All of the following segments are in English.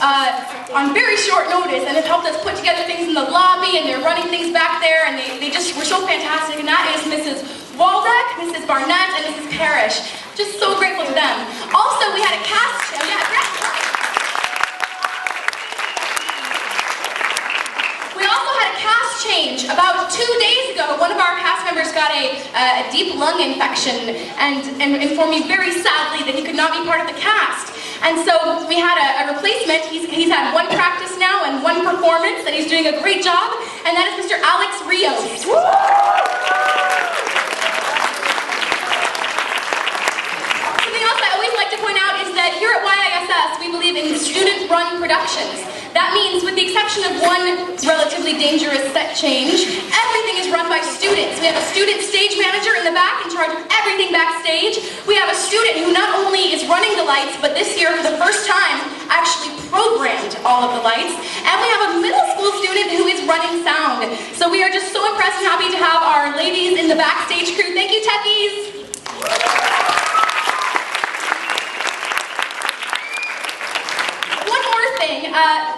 on very short notice and have helped us put together things in the lobby, and they're running things back there, and they just were so fantastic, and that is Mrs. Waldeck, Mrs. Barnett, and Mrs. Parrish. Just so grateful to them. Also, we had a cast, we also had a cast change. About 2 days ago, one of our cast members got a deep lung infection and informed me very sadly that he could not be part of the cast. And so we had a replacement. He's had one practice now and one performance, and he's doing a great job, and that is Mr. Alex Rios. Something else I always like to point out is that here at YISS, we believe in student-run productions. That means, with the exception of one relatively dangerous set change, everything is run by students. We have a student stage manager in the back in charge of everything backstage. We have a student who not only is running the lights, but this year, for the first time, actually programmed all of the lights. And we have a middle school student who is running sound. So we are just so impressed and happy to have our ladies in the backstage crew. Thank you, techies!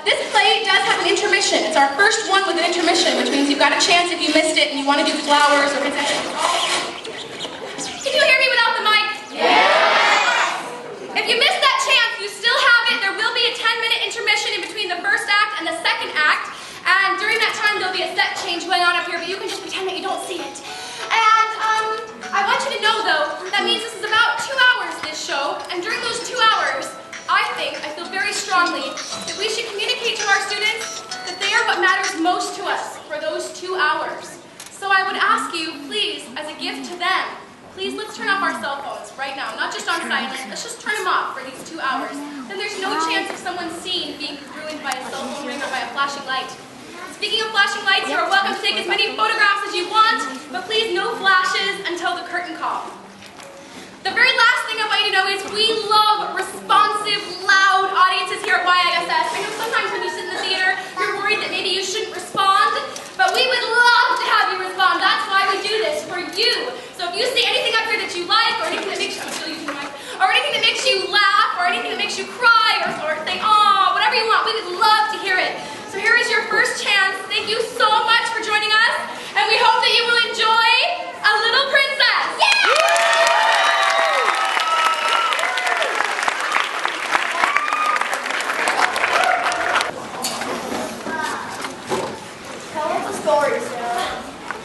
This play does have an intermission. It's our first one with an intermission, which means you've got a chance if you missed it and you want to do flowers or concessions. Can you hear me without the mic? Yes! If you missed that chance, you still have it. There will be a 10-minute intermission in between the first act and the second act. And during that time, there'll be a set change going on up here, but you can just pretend that you don't see it. And I want you to know, though, that means this is about 2 hours, this show. And during those 2 hours, I feel very strongly that we should communicate to our students that they are what matters most to us for those 2 hours. So I would ask you, please, as a gift to them, please let's turn off our cell phones right now. Not just on silent, let's just turn them off for these 2 hours. Then there's no chance of someone's scene being ruined by a cell phone ring or by a flashing light. Speaking of flashing lights, you are welcome to take as many photographs as you want, but please no flashes until the curtain call. The very last thing I want you to know is we love responsive, loud audiences here at YISS. I know sometimes when you sit in the theater, you're worried that maybe you shouldn't respond, but we would love to have you respond. That's why we do this, for you. So if you see anything up here that you like, or anything that makes you, I'm still using the mic, or anything that makes you laugh, or anything that makes you cry, or say, aw, whatever you want, we would love to hear it. So here is your first chance. Thank you so much for joining us, and we hope that you will enjoy A Little Princess. Yeah!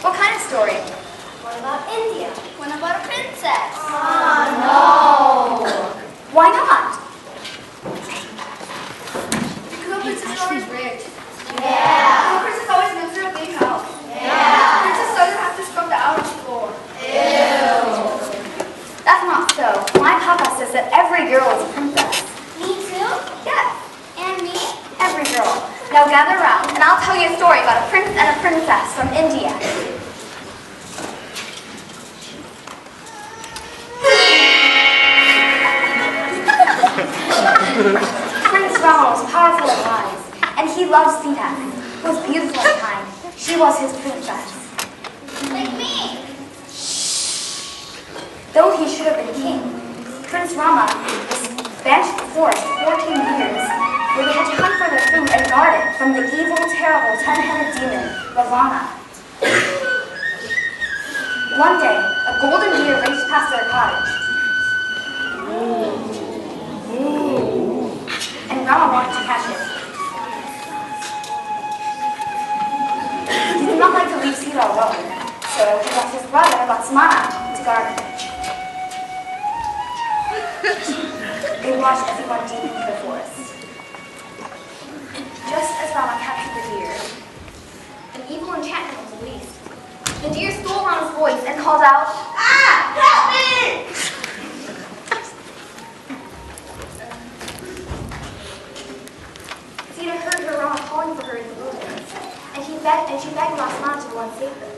What kind of story? What about India? What about a princess? Oh, no. Why not? Because a princess story is rigged. Yeah. A princess always lives in a big house. Yeah. A princess doesn't have to scrub the outer floor. Ew. That's not so. My papa says that every girl is a princess. Me too? Yes. And me? Every girl. Now gather around, and I'll tell you a story about a prince and a princess from India. Prince Rama was powerful and wise, and he loved Sita, who was beautiful and kind. She was his princess. Like me. Though he should have been king, Prince Rama was banished to the forest for 14 years, where they had to hunt for their food and guard it from the evil, terrible, 10-headed demon, Ravana. One day, a golden deer raced past their cottage. And Rama wanted to catch it. He did not like to leave Sita alone, so he left his brother, Lakshmana, to guard her. They watched everyone deep into the forest. Just as Rama captured the deer, an evil enchantment was released. The deer stole Rama's voice and called out, "Ah! Help me!" Sita heard her Rama calling for her in the wilderness, and she begged Lakshmana to go and save her.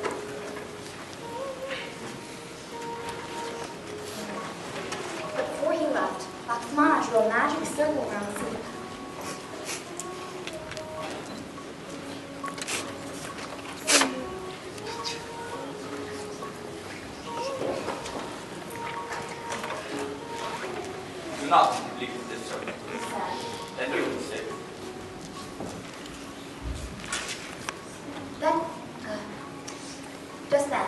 But before he left, Lakshmana drew a magic circle around Sita. Do not complete this circle, then you will save. Then, just then,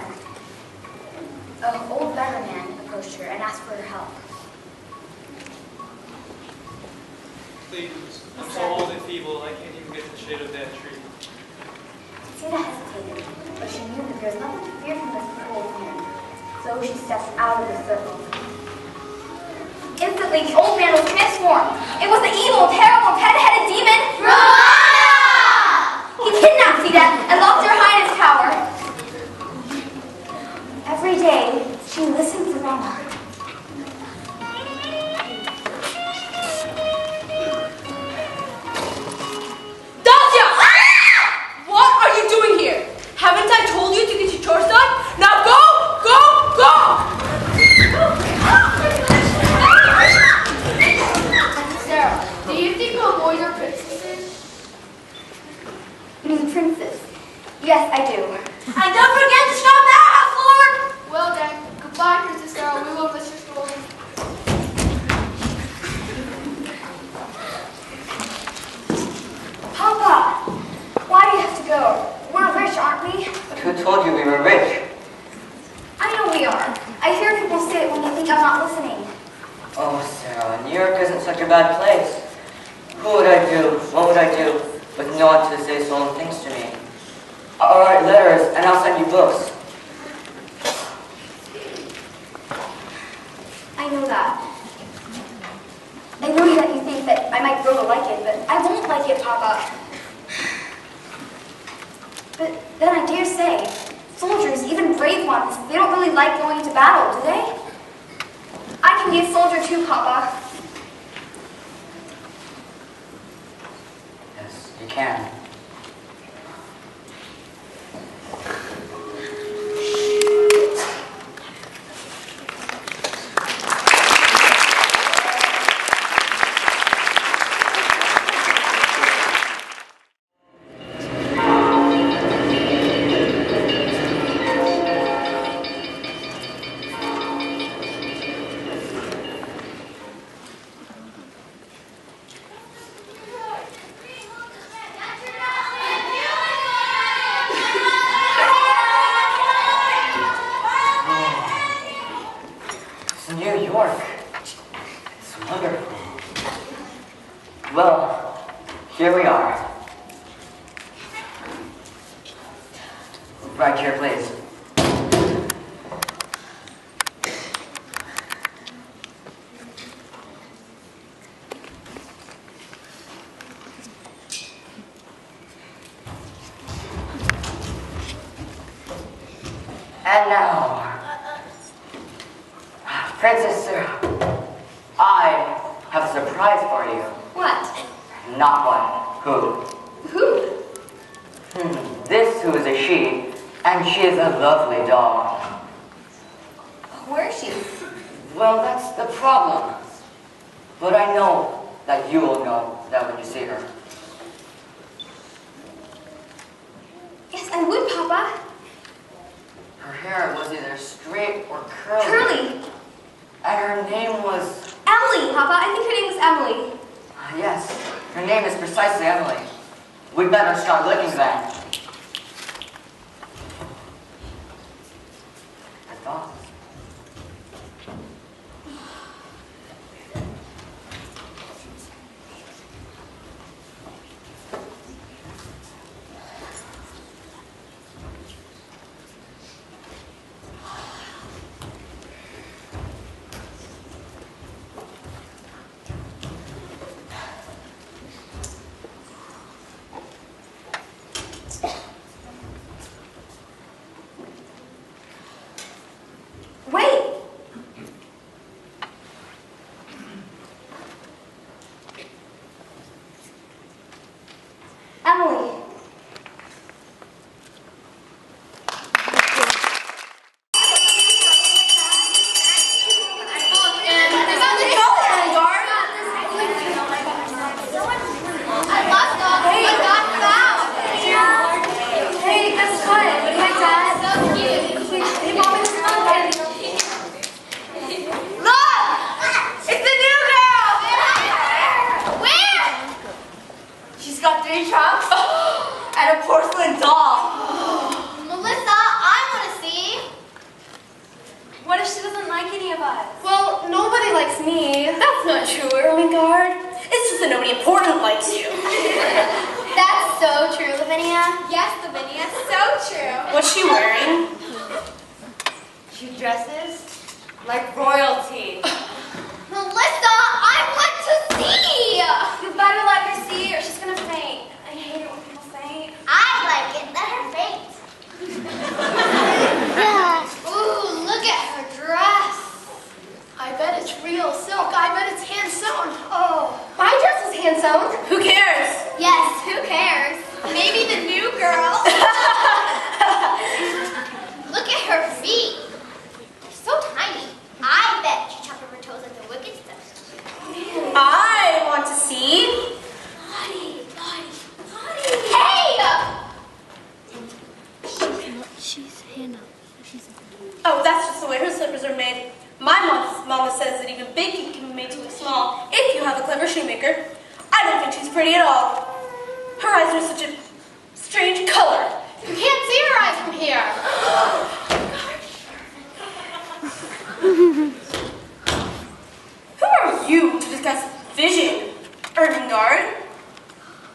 an old beggar man approached her and asked for her help. Please, I'm so old and feeble, I can't even get to the shade of that tree. Tina hesitated, but she knew that there was nothing to fear from this cold wind, so she stepped out of the circle. Instantly, the old man was transformed. It was the evil, terrible, ten-headed demon, Ramana! He kidnapped Tina and locked her high in his tower. Every day, she listened for Rama. What are you doing here? Haven't I told you to get your chores done? Now go, go, go! Sarah, do you think all boys are princesses? Princess. Yes, I do. And don't forget to stop that house, Lord! Well then, goodbye, Princess Sarah. We will miss your story. Papa, why do you have to go? We're rich, aren't we? But who told you we were rich? I know we are. I hear people say it when they think I'm not listening. Oh, Sarah, New York isn't such a bad place. Who would I do? What would I do with no one to say solemn things to me? I'll write letters and I'll send you books. I know that. I know that you think that I might grow to like it, but I won't like it, Papa. But then I dare say, soldiers, even brave ones, they don't really like going to battle, do they? I can be a soldier too, Papa. Yes, you can. New York. It's wonderful. Well, here we are. Right here, please. And now, Frances, I have a surprise for you. What? Not one. Who? Who? This who is a she, and she is a lovely doll. Where is she? Well, that's the problem. But I know that you will know that when you see her. Yes, I would, Papa. Her hair was either straight or curly. Curly. And her name was... Emily, Papa. I think her name was Emily. Yes, her name is precisely Emily. We'd better start looking then. Good thoughts. so nobody important likes you. That's so true, Lavinia. Yes, Lavinia, so true. What's she wearing? She dresses like royalty. Melissa, I want to see! You better let her see or she's gonna faint. I hate it when people faint. I like it. Let her faint. Ooh, look at her dress. I bet it's real silk. I bet it's hand sewn. Oh, my dress is hand sewn. Who cares? Yes, who cares? Maybe the new girl. Look at her feet. They're so tiny. I bet she chopped her toes like the wicked stuff. I want to see. Lottie. Hey! Oh, that's just the way her slippers are made. My mama says that even big feet can be made to look small if you have a clever shoemaker. I don't think she's pretty at all. Her eyes are such a strange color. You can't see her eyes from here. Who are you to discuss vision, Ermengarde?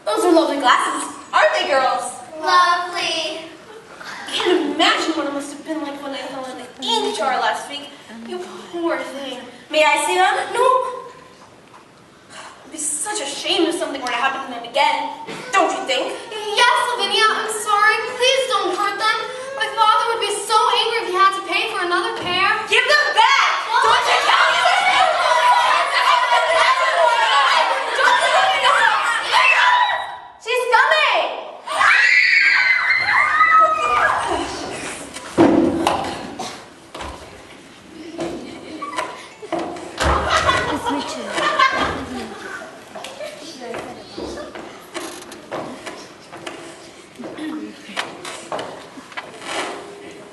Those are lovely glasses, aren't they, girls? Lovely. I can't imagine what it must have been like when I fell in the ink jar last week. You poor thing. May I see them? No. It'd be such a shame if something were to happen to them again. Don't you think? Yes, Lavinia, I'm sorry. Please don't hurt them. My father would be so angry if he had to pay for another pair. Give them back! Don't you tell me this! She's coming!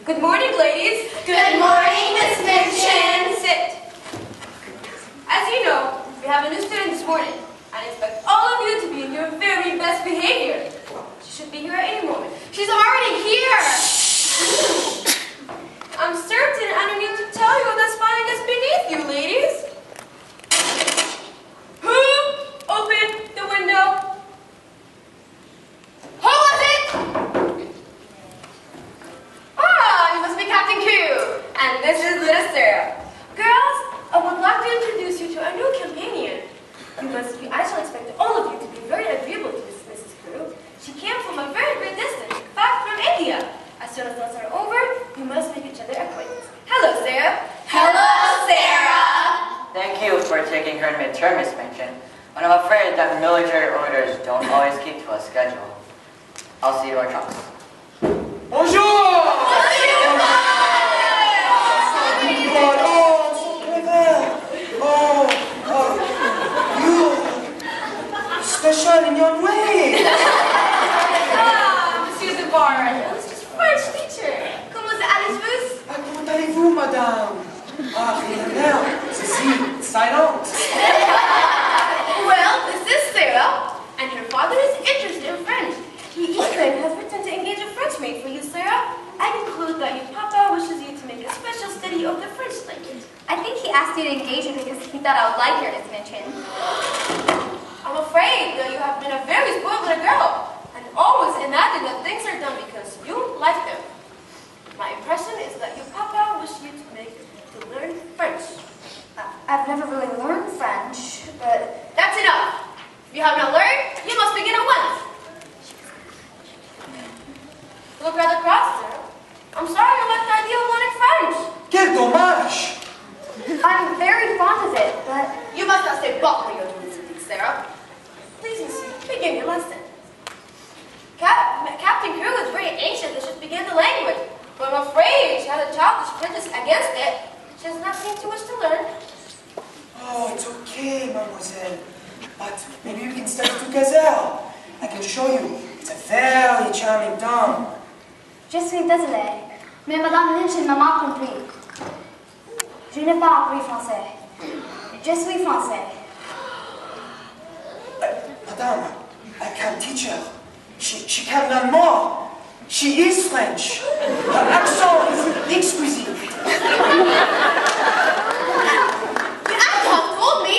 Good morning, ladies. Good morning, Miss Minchin. Sit. As you know, we have a new student this morning. I expect all of you to be in your very best behavior. She should be here at any moment. She's already here. I'm certain I don't need to tell you that spying is beneath you, ladies. Who opened the window? Who was it? Ah, you must be Captain Q. And this is little Sarah. Girls, I would like to introduce you to our new companion. I shall expect all of you to be very agreeable to this Mrs. Crew. She came from a very great distance, in fact from India. As soon as lessons are over, you must make each other acquainted. Hello, Sarah. Hello, Sarah. Thank you for taking her midterm, Miss Minchin. But I'm afraid that military orders don't always keep to a schedule. I'll see you at trunks. Bonjour! Special in your way. Monsieur Debarre, it was just French teacher. Comment allez-vous? Comment allez-vous, madame? Ah, rien à l'air. Ceci, silent. Well, this is Sarah, and her father is interested in French. He even has written to engage a French maid for you, Sarah. I conclude that your papa wishes you to make a special study of the French language. I think he asked you to engage her because he thought I would like her, Miss Minchin. I'm afraid that you have been a very spoiled little girl, and always imagine that things are done because you like them. My impression is that your papa wished you to learn French. I've never really learned French, but That's enough. If you have not learned, you must begin at once. You look rather cross, sir. I'm sorry you like the idea of learning French. Quel dommage! I'm very fond of it, but You must not stay back when you're doing something, Sarah. Please, monsieur, begin your lesson. Captain Crew is very anxious that she should begin the language, but I'm afraid she has a childish prejudice against it. She does not seem to wish to learn. Oh, it's okay, mademoiselle. But maybe we can study together. I can show you. It's a very charming tongue. je suis désolée, mais Madame Minchin m'a mal compris. Je n'ai pas appris français. Je suis français. Madame, I can't teach her. She can learn more. She is French. Her accent is exquisite. You have told me.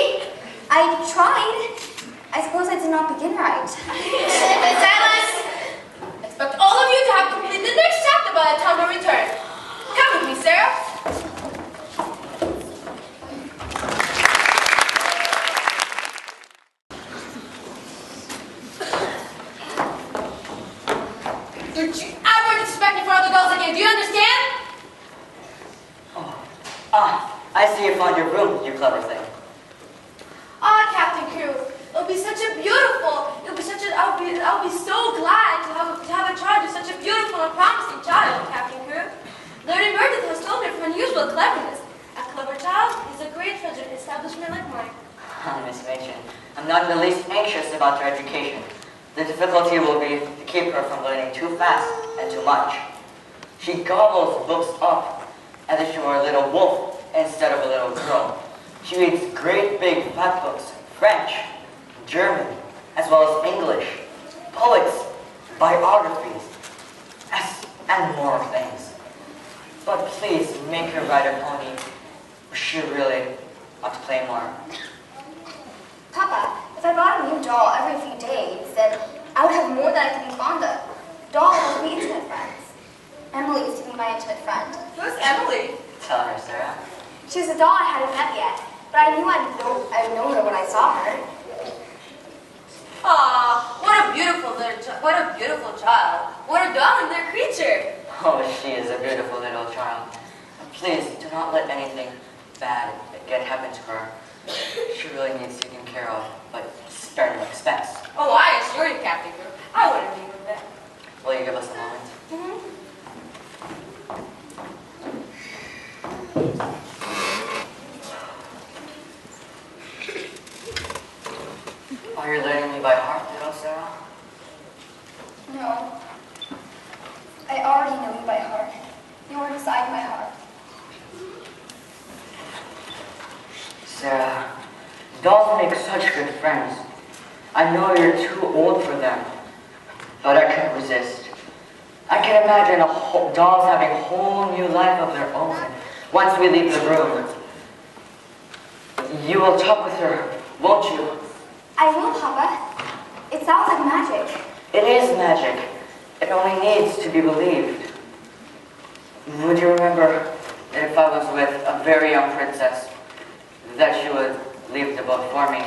I tried. I suppose I did not begin right. Silence! Expect all of you to have completed the next chapter by the time we return. Come with me, Sarah. Don't you ever disrespect me in front of the girls again, do you understand? I see you found your room, you clever thing. Captain Crew, I'll be so glad to have a charge of such a beautiful and promising child, Captain Crew. Lady Meredith has told me of her unusual cleverness. A clever child is a great treasure in an establishment like mine. Miss Machin, I'm not in the least anxious about her education. The difficulty will be to keep her from learning too fast and too much. She gobbles books up as if she were a little wolf instead of a little girl. She reads great big fat books, French, German, as well as English, poets, biographies, and more things. But please make her ride a pony. She really ought to play more. Papa, if I bought a new doll every few days, then I would have more that I could be fond of. Dolls would be intimate friends. Emily used to be my intimate friend. Who's Emily? Tell her, Sarah. She was a doll I hadn't met yet, but I knew I'd know her when I saw her. What a beautiful child. What a darling little creature. Oh, she is a beautiful little child. Please, do not let anything bad happen to her. She really needs taken care of, but spare no expense. Oh, I assure you, Captain Crew, I wouldn't leave her there. Will you give us a moment? Are you learning me by heart, little Sarah? No. I already know you by heart. You are inside my heart. Sarah, dolls make such good friends. I know you're too old for them, but I couldn't resist. I can imagine dolls having a whole new life of their own once we leave the room. You will talk with her, won't you? I will, Papa. It sounds like magic. It is magic. It only needs to be believed. Would you remember that if I was with a very young princess, that she would leave the boat for me?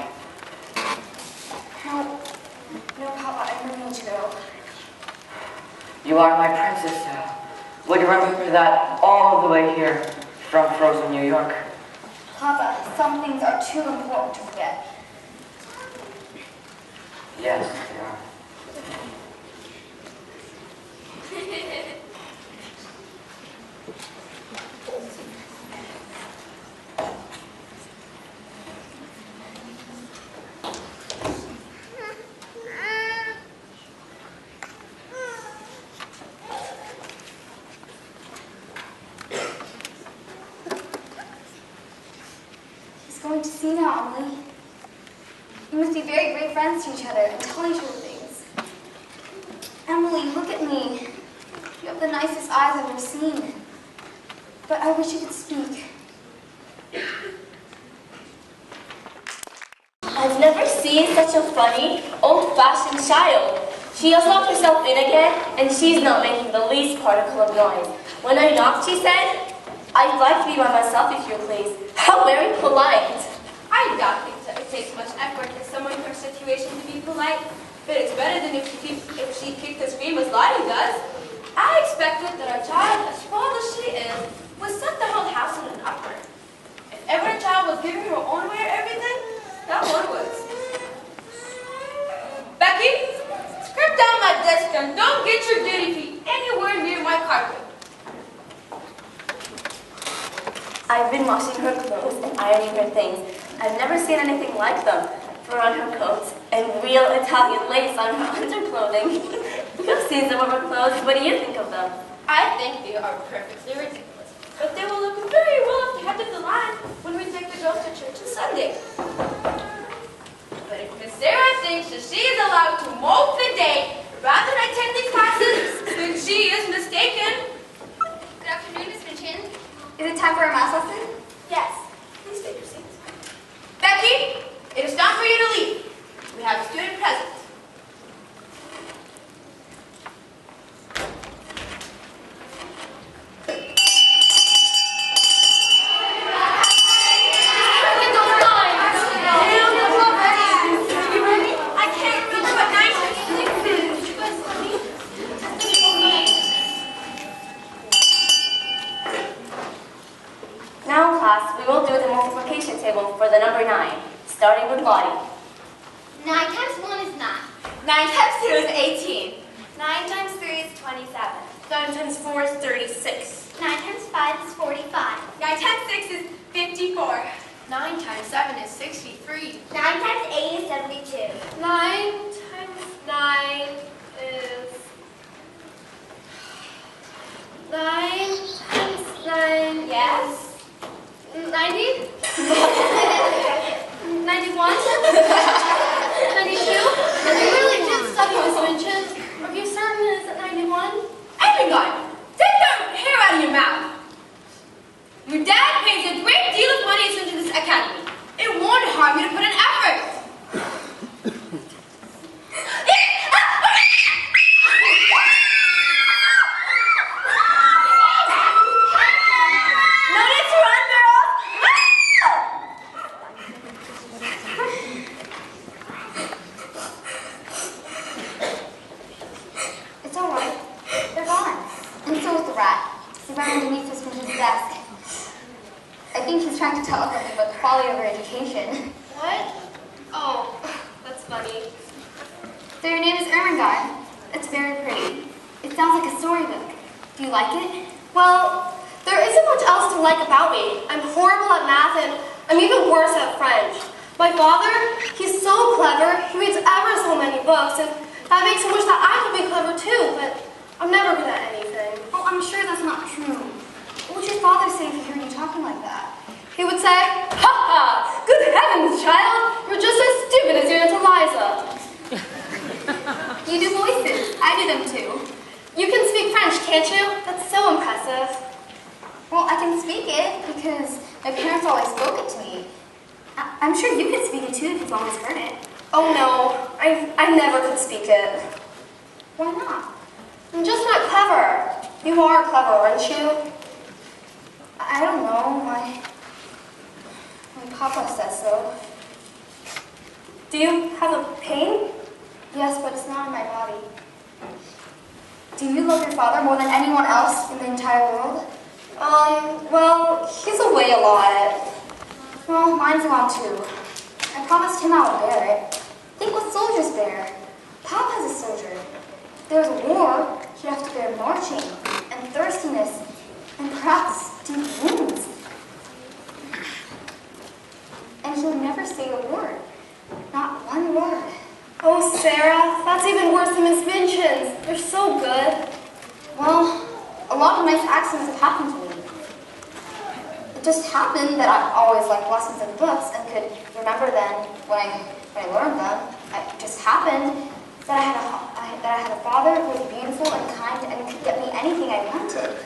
No, Papa, I really need to go. You are my princess now. Would you remember that all the way here from frozen New York? Papa, some things are too important to forget. Yes, they are. He's going to see now, Emily. You must be very great friends to each other and tell each other things. Emily, look at me. You have the nicest eyes I've ever seen. But I wish you could speak. I've never seen such a funny, old-fashioned child. She has locked herself in again, and she's not making the least particle of noise. When I knocked, she said, "I'd like to be by myself if you please." How very polite. I doubt it takes much effort in someone in her situation to be polite, but it's better than if she kicked and screamed as Lottie does. I expected that our child, as spoiled as she is, would set the whole house in an uproar. If ever a child was giving her own way or everything, that one was. Becky, script down my desk and don't get your dirty feet anywhere near my carpet. I've been washing her clothes and ironing her things. I've never seen anything like them. Fur on her coats and real Italian lace on her underclothing. You've seen some of her clothes. What do you think of them? I think they are perfectly ridiculous, but they will look very well at the head of the line when we take the girls to church on Sunday. But if Miss Sarah thinks that she is allowed to mope the day rather than attend these classes, then she is mistaken. Good afternoon, Miss Minchin. Is it time for a math lesson? Yes, please take your seats. Becky, it is time for you to leave. We have with Lottie. 9 times 1 is 9. 9 times 2 is 18. 9 times 3 is 27. 9 times 4 is 36. 9 times 5 is 45. 9 times 6 is 54. 9 times 7 is 63. 9 times 8 is 72. 9 times 9 is... 9 times 9 Yes? 90? 91? 92? You really did study Miss Minchin. Are you certain it's at 91? Everyone, take your hair out of your mouth. Your dad pays a great deal of money into this academy. It won't harm you to put in effort. Notice to run, girls! It's all right. They're gone. And so is the rat. He ran underneath Miss Minchin's desk. I think he's trying to tell us something about the quality of her education. What? Oh, that's funny. So your name is Ermengarde. It's very pretty. It sounds like a storybook. Do you like it? Well, there isn't much else to like about me. I'm horrible at math and I'm even worse at French. My father, he's so clever. He reads ever so many books and that makes him wish that I could be clever too, but I'm never good at anything. Well, I'm sure that's not true. What would your father say if he heard you talking like that? He would say, "Ha ha! Good heavens, child! You're just as stupid as your Aunt Eliza." You do voices. I do them too. You can speak French, can't you? That's so impressive. Well, I can speak it because my parents always spoke it to me. I'm sure you could speak it too if you've always heard it. Oh no, I never could speak it. Why not? I'm just not clever. You are clever, aren't you? I don't know. My papa says so. Do you have a pain? Yes, but it's not in my body. Do you love your father more than anyone else in the entire world? Well, he's away a lot. Well, mine's gone too. I promised him I would bear it. Think what soldiers bear. Pop has a soldier. If there was a war, he'd have to bear marching and thirstiness and perhaps deep wounds. And he would never say a word. Not one word. Oh, Sarah, that's even worse than Miss Minchin's. They're so good. Well, a lot of nice accidents have happened to me. It just happened that I always liked lessons and books and could remember them when I learned them. It just happened that I had a father who was beautiful and kind and could get me anything I wanted.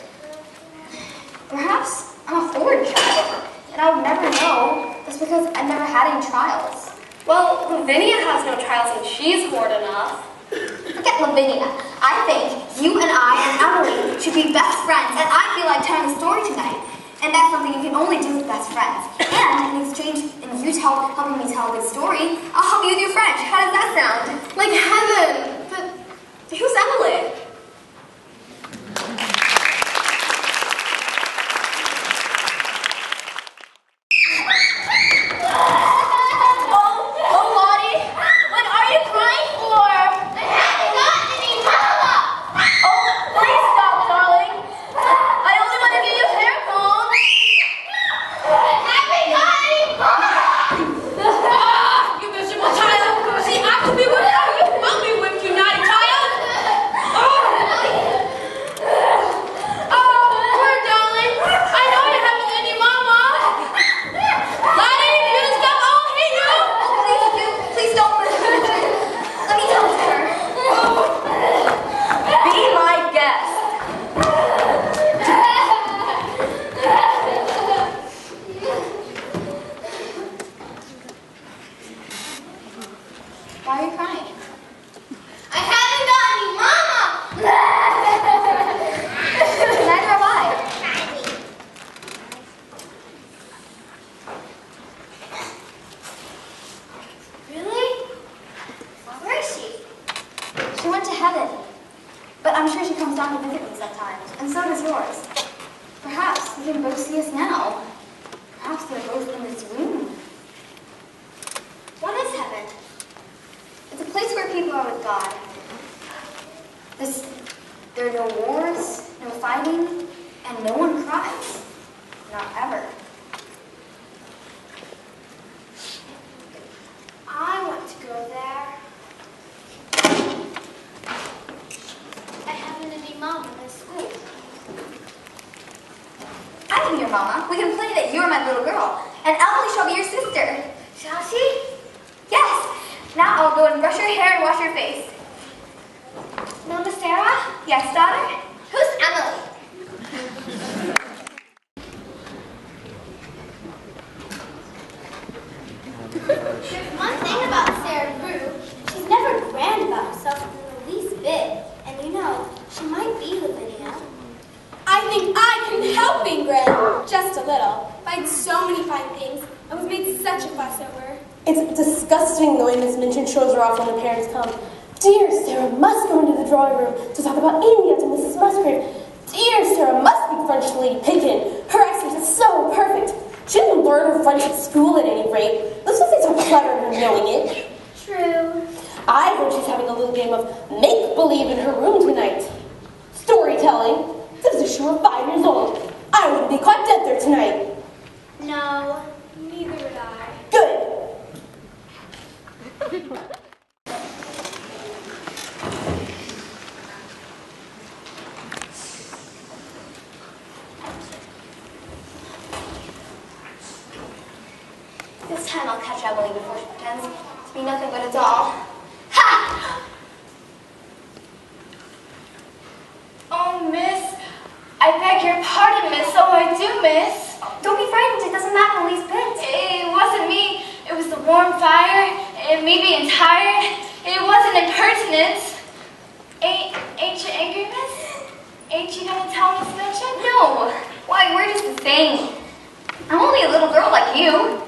Perhaps I'm a forward child, and I would never know. That's because I never had any trials. Well, Lavinia has no trials and she's bored enough. Forget Lavinia. I think you and I and Emily should be best friends, and I feel like telling a story tonight. And that's something you can only do with best friends. And in exchange, in you helping me tell a good story, I'll help you with your French. How does that sound? Like heaven. But who's Emily? Oh, Lottie, what are you crying for? I haven't gotten any mama! Oh, please stop, darling. I only want to get your hair combed. I haven't gotten any mama! You miserable child! See, I could be whipped out. I'll be whipped, you naughty child! Oh, poor darling. I know you haven't any mama. Lottie, if you don't stop, I'll hit you. Please don't listen. Let me tell it to her. Be my guest. Why are you crying? I haven't gotten any mama! Neither have I. Really? Where is she? She went to heaven. But I'm sure she comes down to visit me sometimes, and so does yours. Perhaps we can both see us now. Perhaps they're both in this room. What God. There are no wars, no fighting, and no one cries. Not ever. I want to go there. I happen to be mom in this school. I can be your mama. We can play that you're my little girl, and Emily shall be your sister. Shall she? Yes. Now I'll go and brush your hair and wash your face. Mama Sarah? Yes, daughter? Who's Emily? There's one thing about Sarah Brew. She's never grand about herself in the least bit. And you know, she might be Lavinia. I think I couldn't help being grand, just a little. I had so many fine things. I was made such a fuss over. It's disgusting the way Miss Minchin shows her off when the parents come. Dear Sarah must go into the drawing room to talk about India to Mrs. Musgrave. Dear Sarah must speak French to Lady Picken. Her accent is so perfect. She didn't learn her French at school at any rate. Let's just say so clever in her knowing it. True. I heard she's having a little game of make-believe in her room tonight. Storytelling. This is sure 5 years old. I wouldn't be caught dead there tonight. No, neither would I. Good. This time I'll catch Emily before she pretends to be nothing but a doll. Ha! Oh, miss. I beg your pardon, miss. Oh, I do, miss. Don't be frightened. It doesn't matter the least bit. It wasn't me. It was the warm fire and me being tired. It wasn't impertinence. Ain't you angry, miss? Ain't you gonna tell Miss Minchin? No. Why, we're just the same. I'm only a little girl like you.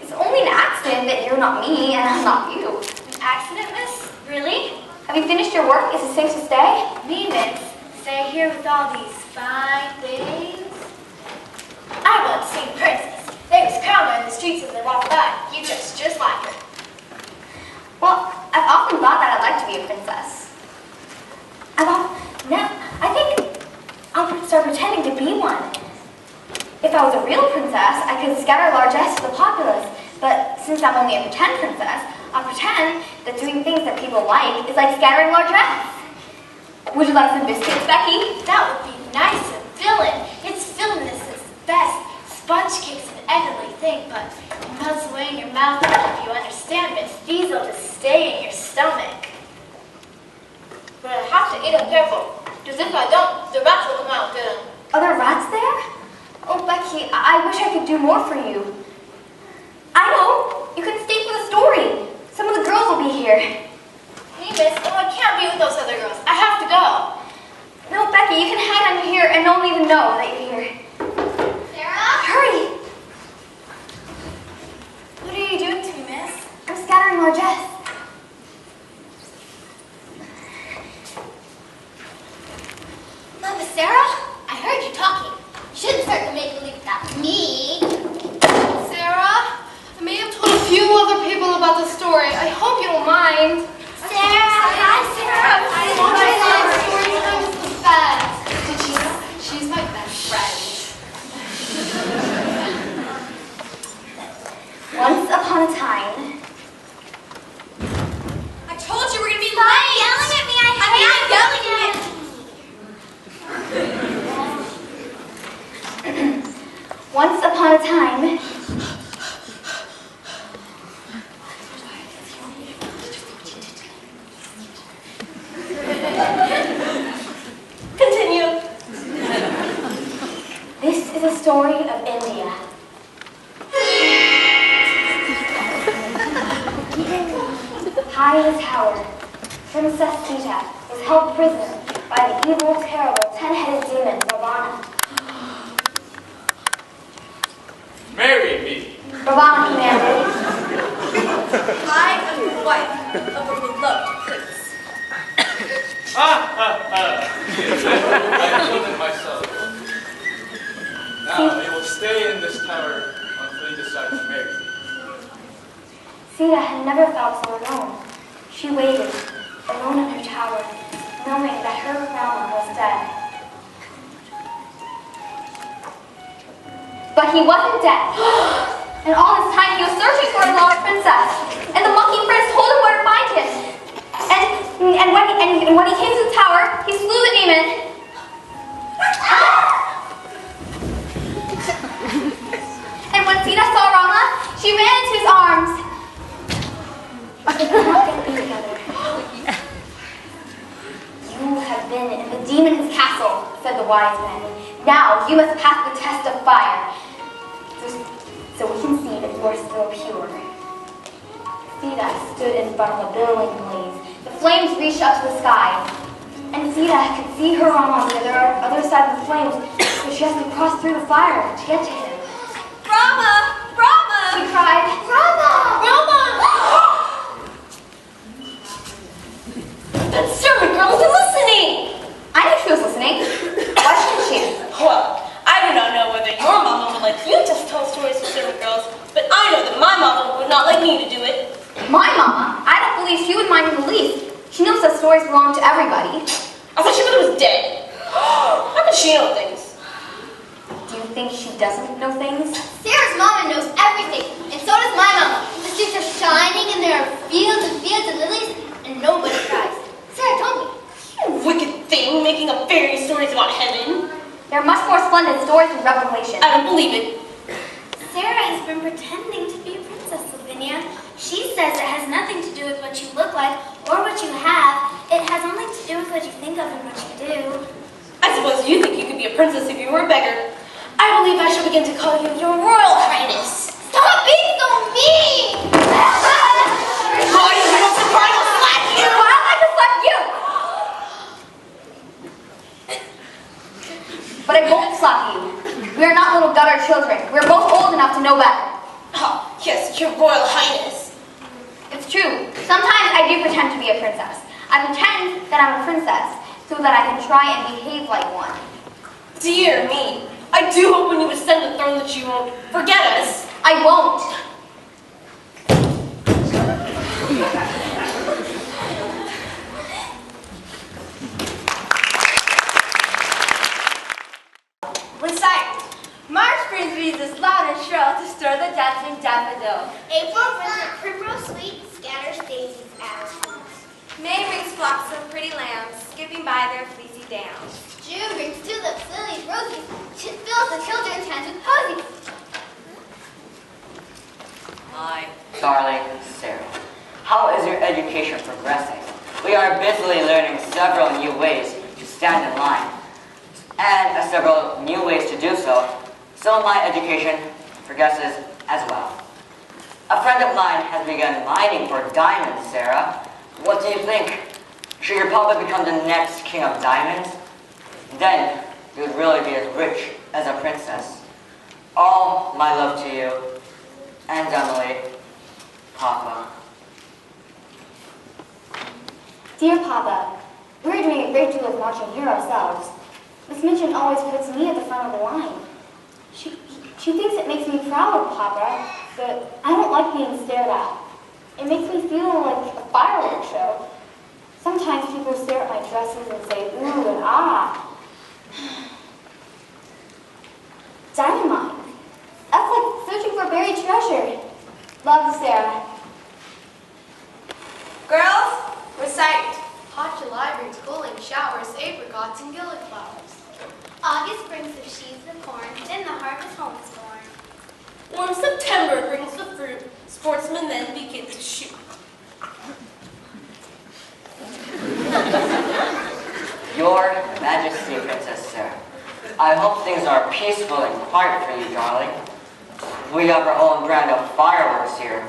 It's only an accident that you're not me and I'm not you. An accident, miss? Really? Have you finished your work? Is it safe to stay? Me, miss? Stay here with all these fine things? I want to see the princess. They was crowded in the streets as they walked by. You dress just like her. Well, I've often thought that I'd like to be a princess. I think I'll start pretending to be one. If I was a real princess, I could scatter largesse to the populace. But since I'm only a pretend princess, I'll pretend that doing things that people like is like scattering largesse. Would you like some biscuits, Becky? That would be nice and filling. It's filling is the best sponge cakes an eggerly thing, but it melts away in your mouth, and if you understand, miss, these will just stay in your stomach. But I have to eat them careful, because if I don't, the rats will come out and get them. Are there rats there? Oh, Becky, I wish I could do more for you. I know. You can stay for the story. Some of the girls will be here. Hey, miss, oh, I can't be with those other girls. I have to go. No, Becky, you can hide under here and no one will even know that you're here. Sarah? Hurry! What are you doing to me, miss? I'm scattering largesse. Mama Sarah? I heard you talking. You shouldn't start to make believe about me. Sarah, I may have told a few other people about the story. I hope you don't mind. Sarah! Hi, Sarah! I want to say story time is the best. Did you know? She's my best friend. Once upon a time, I told you we're going to be Stop late. yelling at me! I'm not yelling at you! once upon a time, Continue. this is a story of India. High in a tower, Princess Sita was held prisoner by the evil, terrible, 10-headed demon, Ravana. Marry me. Ravana commanded, I am the wife of a beloved prince. I killed it myself. Now you will stay in this tower until you decide to marry me. Sita had never felt so alone. She waited, alone in her tower, knowing that her grandma was dead. But he wasn't dead. And all this time he was searching for his lost princess. And the monkey prince told him where to find him. And when he came to the tower, he slew the demon. And when Sita saw Rama, she ran into his arms. They could not get together. You have been in the demon's castle, said the wise men. Now you must pass the test of fire. So we can see that you are still pure. Sita stood in front of a billowing blaze. The flames reached up to the sky. And Sita could see her Rama on the other side of the flames, but she has to cross through the fire to get to him. Rama! Rama! She cried, Rama! Rama! That servant girl isn't listening! I knew she was listening. Why shouldn't she? Well, I do not know whether your mama would like you to tell stories to servant girls, but I know that my mama would not like me to do it. My mama? I don't believe she would mind in the least. She knows that stories belong to everybody. I thought she was dead. How could she know things? Do you think she doesn't know things? Sarah's mama knows everything, and so does my mama. The streets are shining, and there are fields and fields of lilies, and nobody cries. Sarah told me. You wicked thing, making up fairy stories about heaven. There are much more splendid stories in Revelation. I don't believe it. Sarah has been pretending to be a princess, Lavinia. She says it has nothing to do with what you look like or what you have. It has only to do with what you think of and what you do. I suppose you think you could be a princess if you were a beggar. I believe I shall begin to call you your Royal Highness. Stop being so mean! Boy, you don't surprise, I'll slap you! I'd like to slap you! But I won't slap you. We are not little gutter children. We are both old enough to know better. Oh, yes, your Royal Highness. It's true. Sometimes I do pretend to be a princess. I pretend that I'm a princess so that I can try and behave like one. Dear me. I do hope when you ascend the throne that you won't forget us. I won't. Recite. March brings breezes loud and shrill to stir the dancing daffodil. April brings a primrose sweet, scatters daisies out. May brings flocks of pretty lambs, skipping by their fleecy dams. June brings tulips, lilies, roses, fills the children's hands with posies. My darling Sarah, how is your education progressing? We are busily learning several new ways to stand in line, and several new ways to do so, so my education progresses as well. A friend of mine has begun mining for diamonds, Sarah. What do you think? Should your papa become the next king of diamonds? Then you would really be as rich as a princess. All my love to you, and Emily, Papa. Dear Papa, we're doing a great deal of marching here ourselves. Miss Minchin always puts me at the front of the line. She thinks it makes me proud, Papa, but I don't like being stared at. It makes me feel like a fireworks show. Sometimes people stare at my dresses and say, ooh and ah. Diamond mine. That's like searching for buried treasure. Love, Sarah. Girls, recite. Hot July brings cooling showers, apricots, and gillyflowers. August brings the sheaves of corn, then the harvest home is born. Warm September brings the fruit, sportsmen then begin to shoot. Your Majesty, Princess Sarah, I hope things are peaceful and quiet for you, darling. We have our own brand of fireworks here,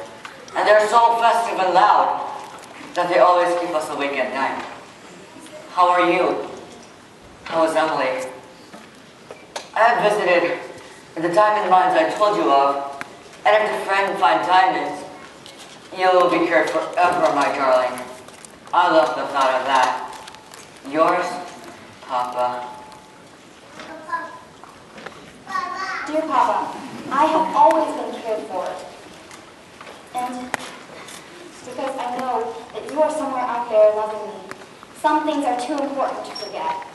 and they're so festive and loud that they always keep us awake at night. How are you? How is Emily? I have visited the diamond mines I told you of, and if the friend finds diamonds, you'll be cared forever, my darling. I love the thought of that. Yours, Papa. Dear Papa, I have always been cared for. And because I know that you are someone Some things are too important to forget.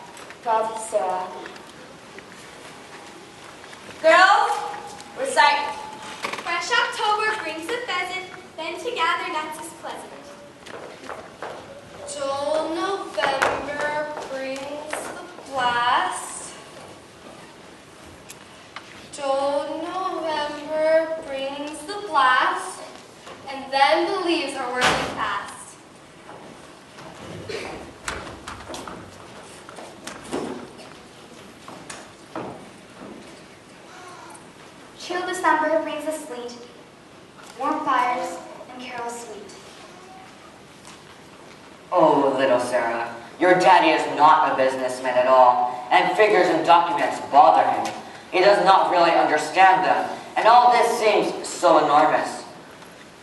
Love, Sarah. Girls, recite. Fresh October brings the pheasant, then together nuts is pleasant. Dull November brings the blast. Dull November brings the blast, and then the leaves are whirling past. Chill December brings the sleet, warm fires, and carols sweet. Oh, little Sarah, your daddy is not a businessman at all, and figures and documents bother him. He does not really understand them, and all this seems so enormous.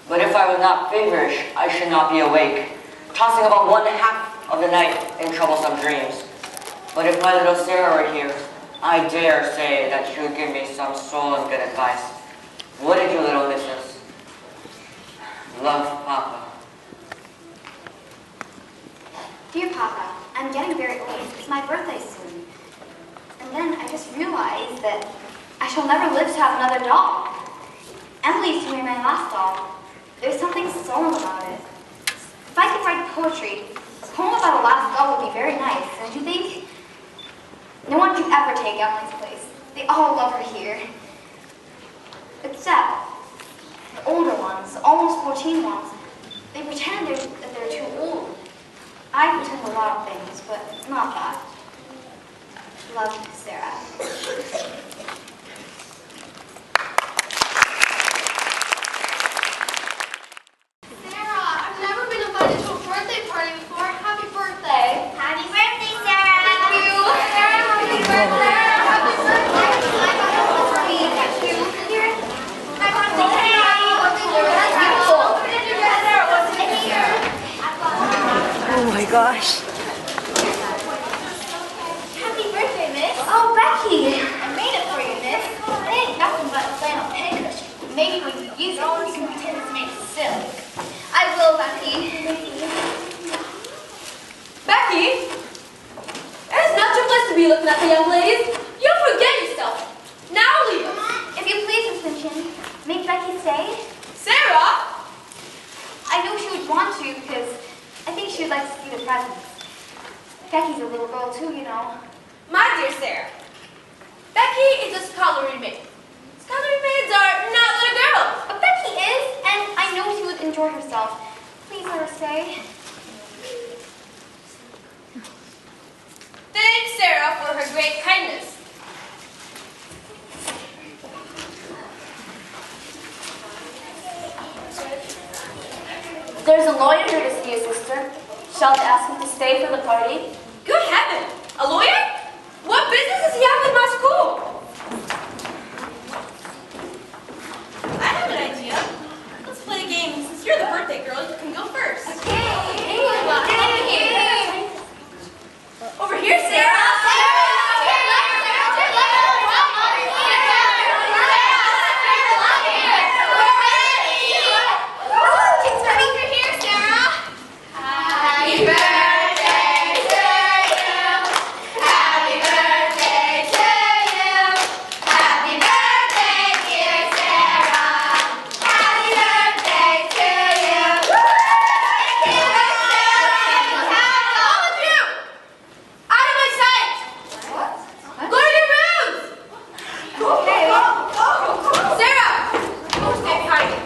But if I was not feverish, I should not be awake, tossing about 1/2 of the night in troublesome dreams. But if my little Sarah were here, I dare say that she would give me some soul and good advice. Wouldn't you, little missus? Love, Papa. Dear Papa, I'm getting very old. It's my birthday soon. And then I just realized that I shall never live to have another doll. Emily's to be my last doll. There's something solemn about it. If I could write poetry, a poem about a last doll would be very nice, don't you think? No one can ever take Emily's place. They all love her here. Except the older ones, the almost 14 ones. They pretend that they're too old. I pretend a lot of things, but not that. Love, Sarah. Sarah, I've never been invited to a birthday party before. Happy birthday. Happy birthday, Sarah! Thank you. Sarah, happy birthday. Happy birthday. I got this for me. Thank you. Here. Happy birthday. Oh my gosh. Happy birthday, Miss. Oh, Becky! I made it for you, Miss. It ain't nothing but a flannel pincushion. Maybe when you use it, you can pretend it's made of silk. I will, Becky. Becky? It's not your place to be looking at the young ladies. You'll forget yourself. Now leave us. If you please, Miss Minchin, make Becky stay. Sarah? I know she would want to because I think she would like to see the presents. Becky's a little girl too, you know. My dear Sarah, Becky is a scullery maid. Scullery maids are not little girls. But Becky is, and I know she would enjoy herself. Please let her stay. Thank Sarah for her great kindness. There's a lawyer here to see you, sister. Shall I ask him to stay for the party? Good heaven, a lawyer? What business does he have with my school? I have an idea. Let's play a game. Since you're the birthday girl, you can go first. Over here, Sarah. Happy birthday to you. Happy birthday to you. Happy birthday, dear Sarah. Happy birthday to you. All of you, out of my sight. What? Go to your rooms. Okay. Sarah, stay behind me.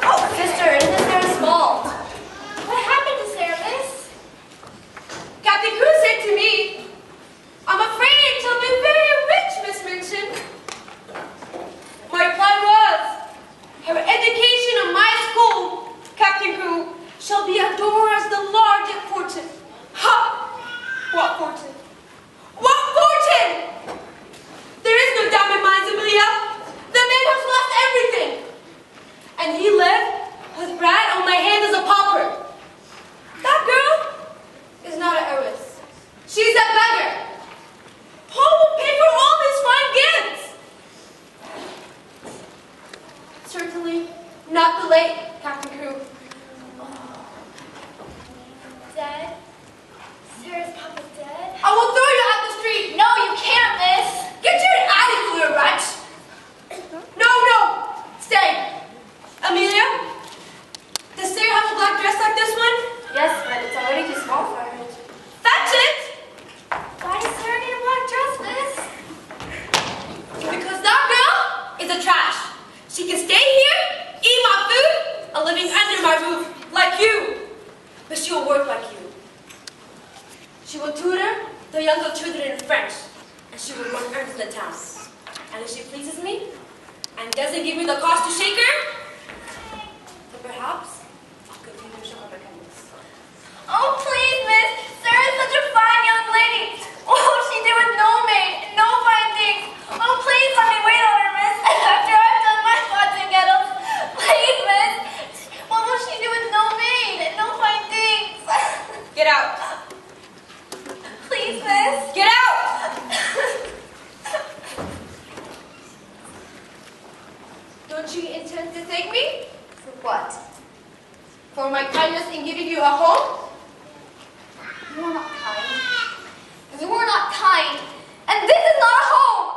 Oh, sister, isn't this very small? What happened to Sarah, miss? Captain Crew said to me, I'm afraid she'll be very rich, Miss Minchin. My plan was, her education in my school, Captain Crew, shall be adored as the largest fortune. Ha! What fortune? What fortune? There is no diamond mines, Amelia. The man has lost everything. And he lived with bread on my hand as a pauper. That girl is not an heiress. She's a beggar. Who will pay for all these fine gifts? Certainly not the late Captain Crew. will work like you. She will tutor the younger children in French, and she will run errands in the town. And if she pleases me, and doesn't give me the cause to shake her, then perhaps I'll continue to show her my kindness. Oh, please, miss. Sarah's such a fine young lady. What will she do with no maid and no fine things? Oh, please let me wait on her, miss, after I've done my pots and kettles. Please, miss. What will she do with no maid and no fine things? Get out. Please, miss. Get out! Don't you intend to thank me? For what? For my kindness in giving you a home? You are not kind. You are not kind. And this is not a home!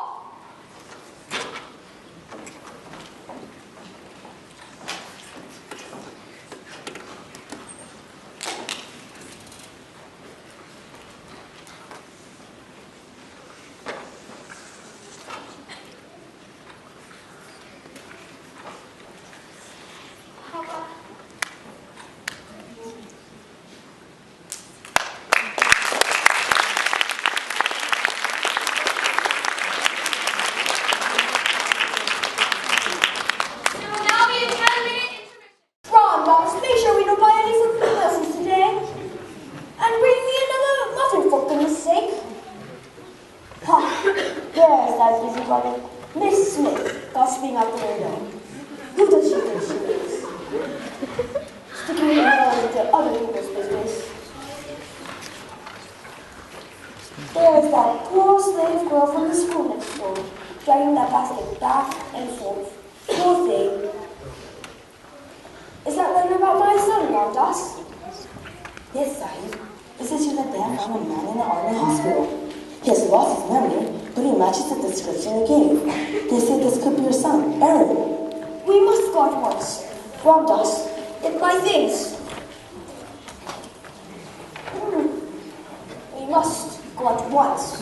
There will now be a 10-minute intermission. Ron, Boss, make sure we don't buy any for food lessons today. And bring me another mutton for goodness sake. Ha, there's that busybody, Miss Smith, gossiping out the window. Who does she think she is? Sticking her nose into other people's business. There's that poor slave girl from the school next door, dragging that basket back and forth. Poor thing. Is that letter about my son, Ramdas? Yes, Sahib. It says you that they have found a man in the army hospital. He has lost his memory, but he matches the description you gave. They say this could be your son, Aaron. We must go at once. Ramdas, get my things. We must go at once.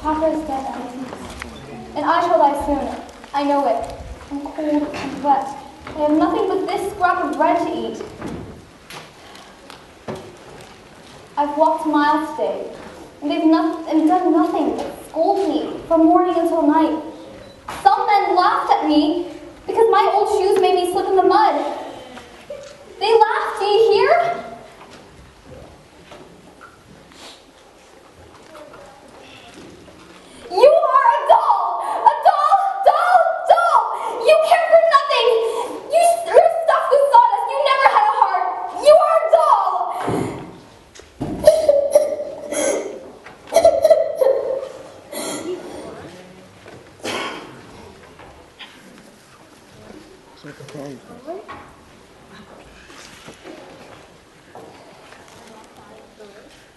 Papa is dead, Auntie. And I shall die soon. I know it. I'm cold and wet. I have nothing but this scrap of bread to eat. I've walked miles today, and they've done nothing but scold me from morning until night. Some men laughed at me because my old shoes made me slip in the mud. They laughed, do you hear? You are a doll! A doll! Doll! Doll! You care for nothing! You're stuffed with sawdust! You never had a heart! You are a doll!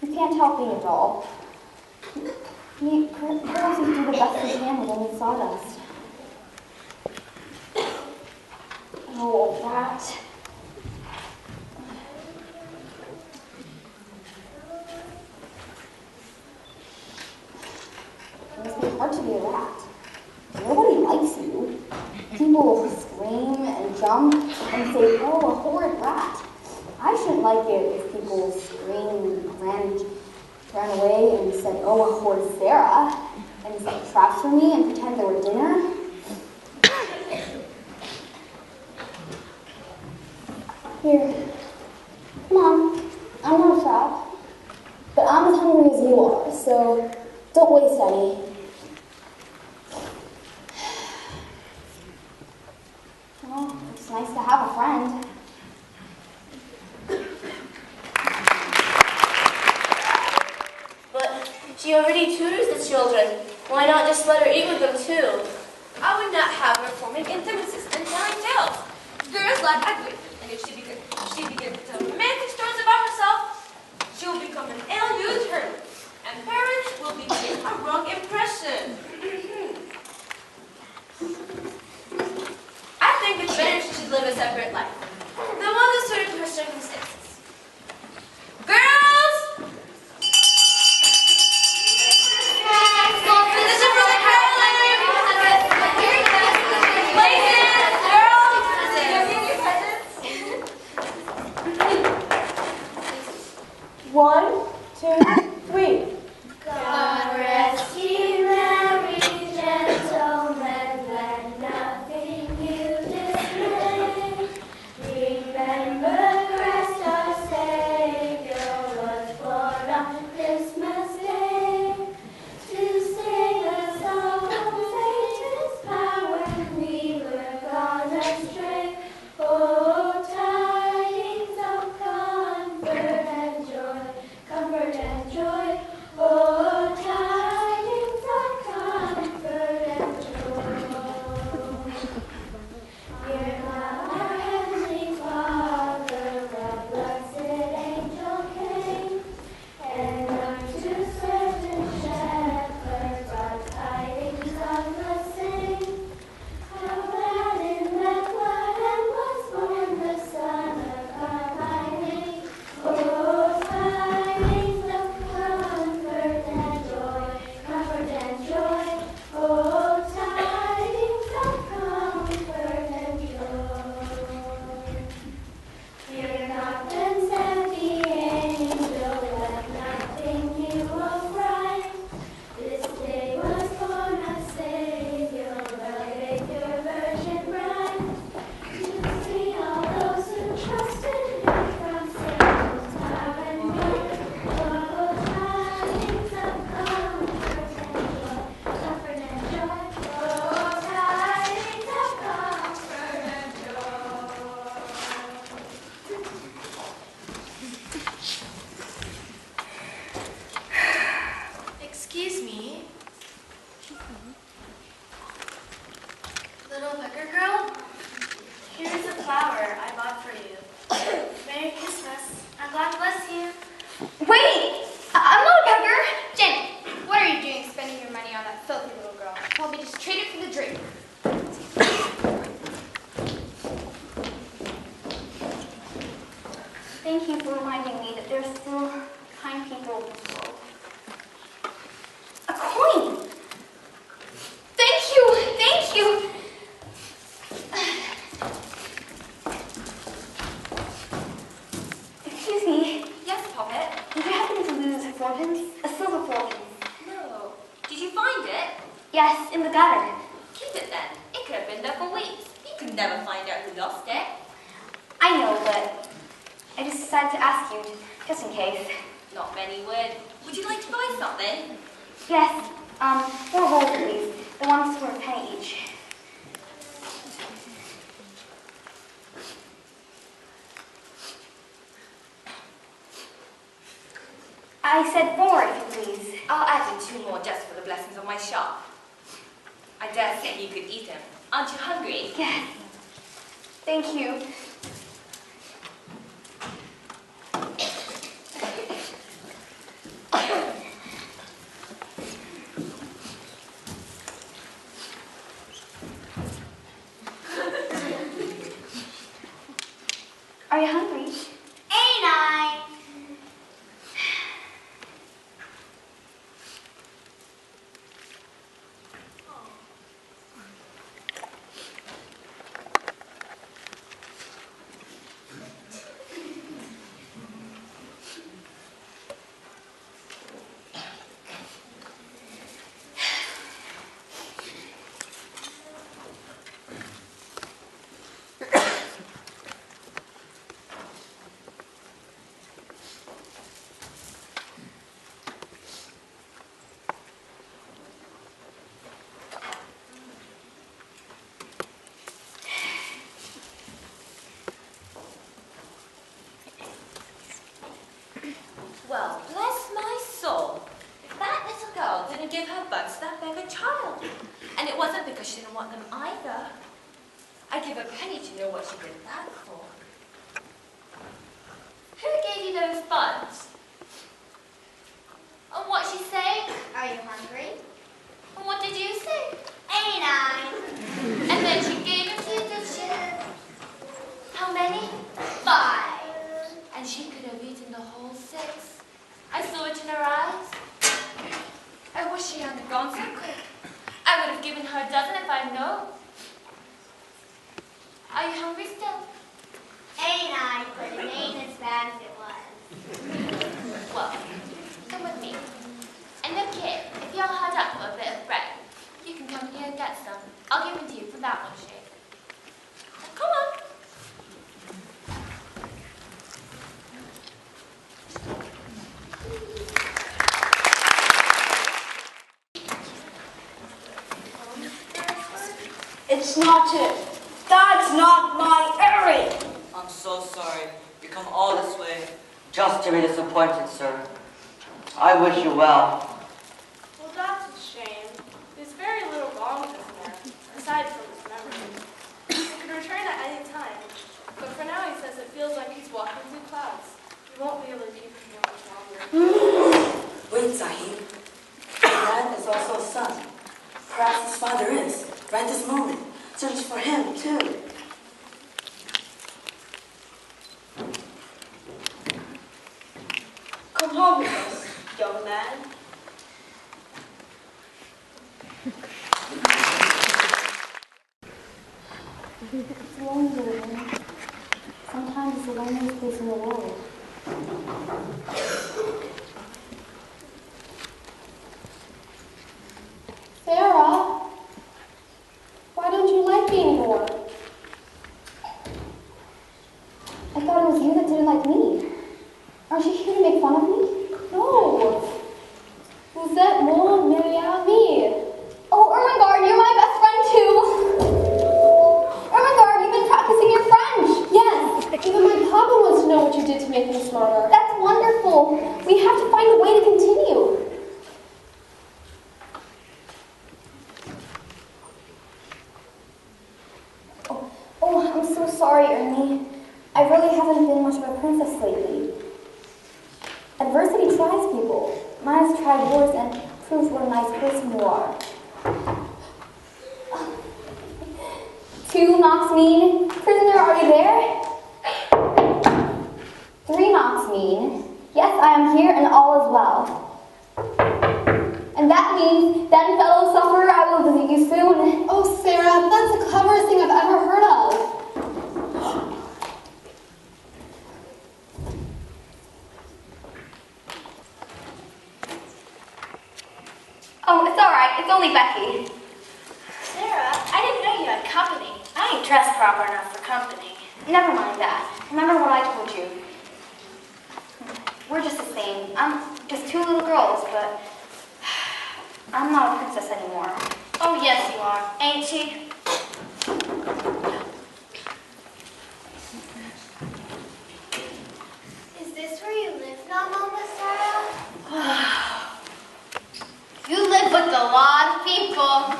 You can't help being a doll. Girls just do the best they can with only sawdust. Oh, old rat. It must be hard to be a rat. Nobody likes you. People scream and jump and say, oh, a horrid rat. I shouldn't like it if people screamed, ran away and said, oh, a horrid Sarah, and set traps for me and pretend they were dinner. Here. Come on. I'm not a trap. But I'm as hungry as you are, so don't waste any. Well, it's nice to have a friend. But she already tutors the children. Why not just let her eat with them too? I would not have her forming intimacies and telling tales. Girls like ugly, and if she begins to tell romantic stories about herself, she will become an ill-used hermit, and parents will be given a wrong impression. I think it's better she should live a separate life, the one that's suited to her circumstances. Girls! A silver fork. No. Did you find it? Yes, in the gutter. Keep it then. It could have been there for weeks. You could never find out who lost it. I know, but I just decided to ask you, just in case. Not many would. Would you like to buy something? Yes, 4 rolls, please. The ones for a penny each. I said 4, if you please. I'll add in 2 more just for the blessings of my shop. I dare say you could eat them. Aren't you hungry? Yes. Thank you. Are you hungry? Ain't I? Well, bless my soul. If that little girl didn't give her buns to that beggar child. And it wasn't because she didn't want them either. I'd give a penny to know what she did that for. Who gave you those buns? And what she say? Are you hungry? And what did you say? Ain't I? And then she gave it to you, did she? How many? 5. And she could have eaten the whole 6. I saw it in her eyes. I wish she hadn't gone so quick. I would have given her a dozen if I'd known. Are you hungry still? Ain't I? But it ain't as bad as it was. Well, come with me. And look here, if you're hard up for a bit of bread, you can come here and get some. I'll give it to you for that one shake. Come on. It's not it. That's not my errand. I'm so sorry. You come all this way just to be disappointed, sir. I wish you well. Well, that's a shame. There's very little wrong with this man, aside from his memory. He could return at any time, but for now he says it feels like he's walking through clouds. We won't be able to keep him here much longer. Wait, Sahib. The man is also a son. Perhaps his father is, right this moment. Search for him, too. Come home with us, young man. It's lonely, man. Sometimes it's the loneliest place in the world. Sarah, why don't you like me anymore? I thought it was you that didn't like me. Aren't you here to make fun of me? No. Vous êtes mon meilleur ami. Oh, Ermengarde, you're my best friend too. Ermengarde, you've been practicing your French. Yes, even my papa wants to know what you did to make me smarter. That's wonderful. We have to find a way to continue. Oh, I'm so sorry, Ernie. I really haven't been much of a princess lately. Adversity tries people. Mine has tried yours and proves what a nice person you are. 2 knocks mean, prisoner, are you there? 3 knocks mean, yes, I am here and all is well. And that means, then, fellow sufferer, I will visit you soon. Oh, Sarah, that's the cleverest thing I've ever heard of. right. It's only Becky. Sarah, I didn't know you had company. I ain't dressed proper enough for company. Never mind that. Remember what I told you. We're just the same. I'm just two little girls, but I'm not a princess anymore. Oh, yes, you are. Ain't she? Is this where you live now, Mama Sarah? You live with a lot of people.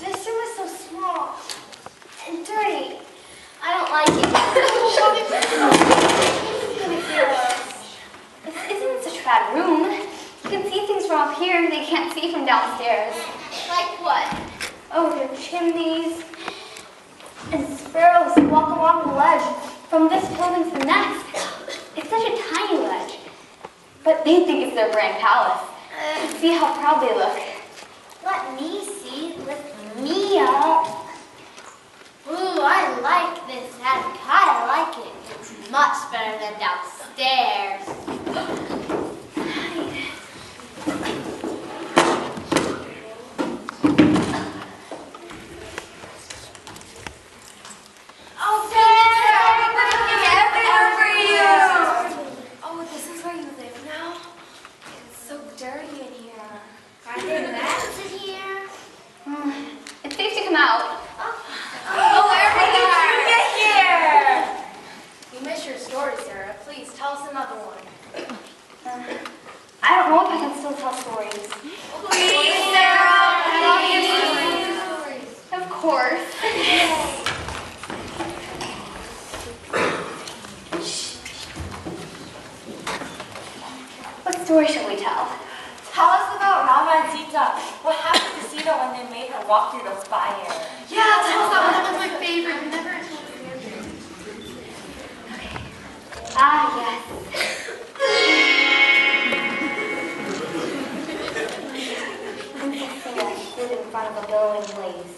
This room is so small and dirty. I don't like it. This isn't such a bad room. You can see things from up here they can't see from downstairs. Like what? Oh, there are chimneys and sparrows that walk along the ledge from this building to the next. It's such a tiny ledge. But they think it's their grand palace. See how proud they look. Let me see. Lift me up. Ooh, I like this attic. I like it. It's much better than downstairs. Oh, Sarah, we're looking everywhere for you. Oh, this is where you live now? It's so dirty in here. Are there rats in here? It's safe to come out. Oh, everything did you get here? You missed your story, Sarah. Please tell us another one. I don't know if I can still tell stories. Please, Sarah. I love you. Of course. What story shall we tell? Tell us about Rama and Sita. What happened to Sita when they made her walk through the fire? Yeah, tell us that one. That was my favorite. You never told me. Ah, yes. Princess Sita stood in front of a billowing blaze.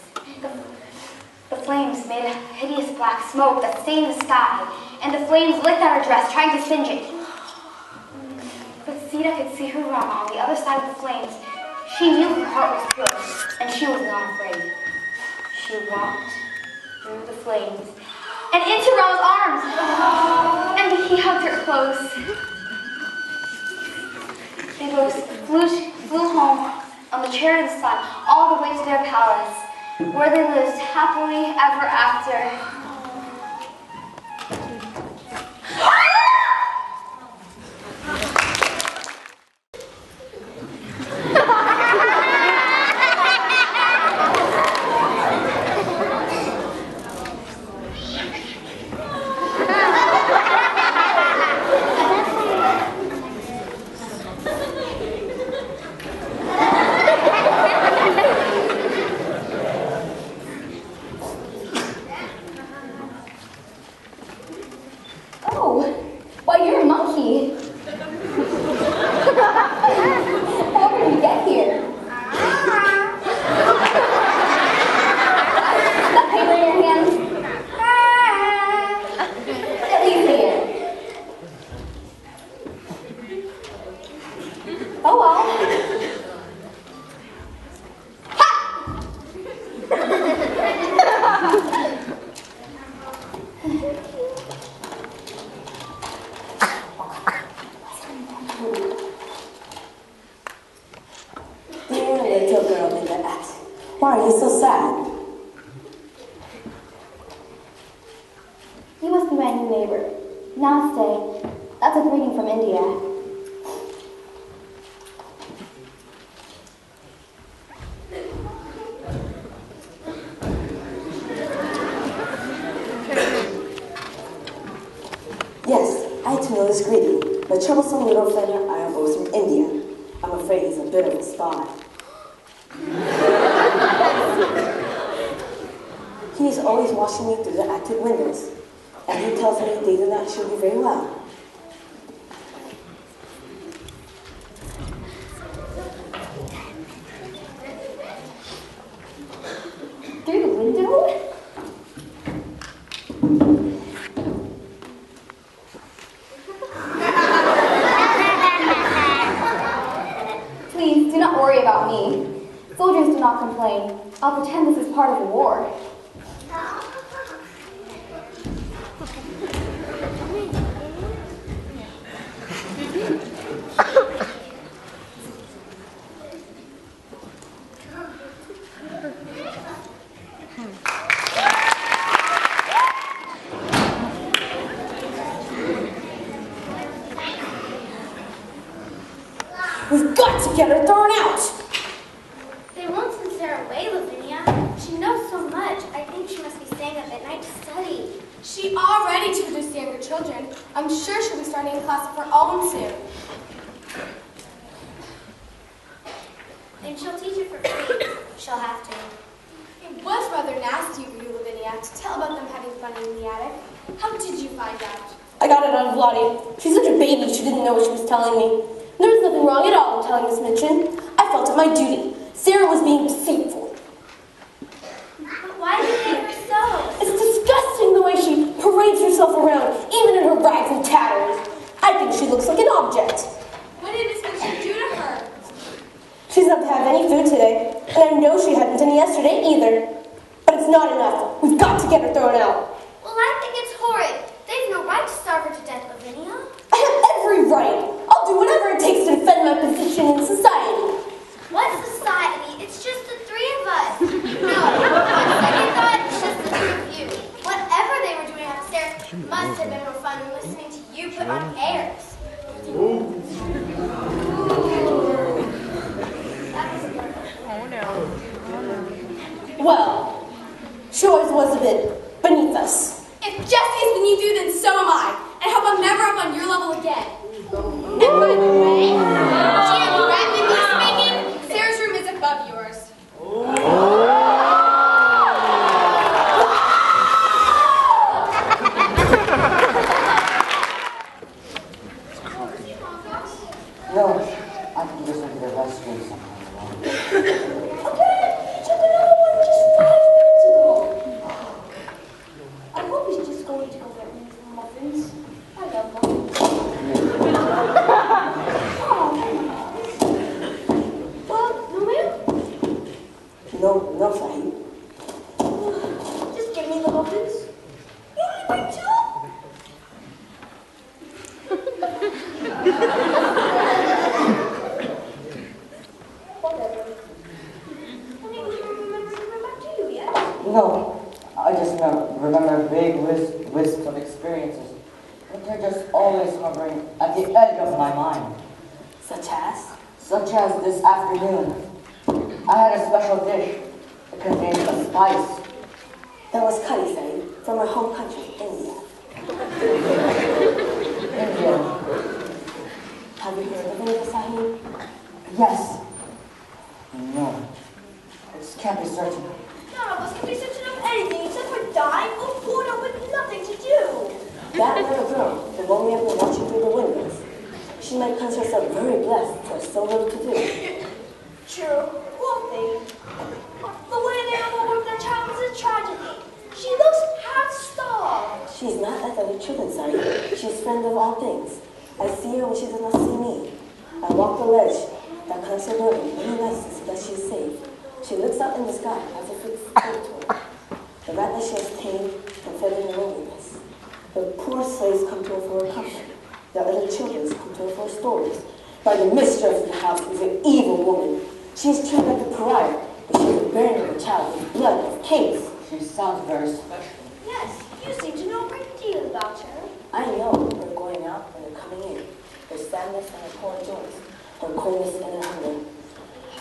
The flames made a hideous black smoke that stained the sky, and the flames licked at her dress, trying to singe it. But Sita could see her Rama on the other side of the flames. She knew her heart was pure, and she was not afraid. She walked through the flames and into Rama's arms, and he hugged her close. They both flew home on the chariot of the sun, all the way to their palace, where they lived happily ever after. Why are you so sad? You must be my new neighbor. Namaste. That's a greeting from India. Yes, I too know this greeting. The troublesome little feather I am both from India. I'm afraid he's a bit of a spy. He is always watching me through the attic windows, and he tells me they do not show me very well. Through the window? I'll pretend this is part of the war. We've got to get her thrown out! They won't send Sarah away, Lavinia. She knows so much. I think she must be staying up at night to study. She already tutored the younger children. I'm sure she'll be starting a class of her own soon. And she'll teach it for free. She'll have to. It was rather nasty of you, Lavinia, to tell about them having fun in the attic. How did you find out? I got it out of Lottie. She's such a baby, she didn't know what she was telling me. There was nothing wrong at all in telling Miss Minchin. I felt it my duty. Sarah was being deceitful. But why do you hate her so? It's disgusting the way she parades herself around, even in her rags and tatters. I think she looks like an object. What did Miss Minchin do to her? She's not to have any food today, and I know she hadn't any yesterday either. But it's not enough. We've got to get her thrown out. Well, I think it's horrid. They've no right to starve her to death, Lavinia. I have every right. I'll do whatever it takes to defend my position in society. What society? It's just the three of us. No, on second thought, it's just the two of you. Whatever they were doing upstairs must have been more fun than listening to you put on airs. Well, she always was a bit beneath us. If Jessie's beneath you, then so am I. I hope I'm never up on your level again. And by the way, geographically speaking, Sarah's room is above yours. No, I can just into the restroom sometime. I hope he's just going to go get me some muffins. I love muffins. Well, no ma'am? No, Sahib. Just give me the muffins. You only bring two? Whatever. Honey, we don't remember to come back to you yet. No, I just remember vague wisps of experiences, but they're just always hovering at the edge of my mind. Such as? Such as this afternoon. I had a special dish. It contained a spice. That was curry, Sahib, from her home country, India. India. Have you heard of India, Sahib? Yes. No. I just can't be certain. None of us can be certain of anything except for dying or bored up with nothing to do. That little girl, the one we have been watching through the windows, she might consider herself very blessed for so little to do. True. Poor thing. The way they overwork their child is a tragedy. She looks half starved. She's not like other children, Sahib. She's friend of all things. I see her when she does not see me. I walk the ledge that connects her building really nicely so that she's safe. She looks out in the sky as if it's good to her. The rat that she has tamed and fed in her loneliness. The poor slaves come to her for her comfort. The other children come to her for stories. By the mistress of the house is an evil woman. She is treated like a pariah, but she is bearing her child with blood of kings. She sounds very special. Yes, you seem to know a great deal about her. I know her going out and her coming in, her sadness and her poor joys, her coldness and her hunger.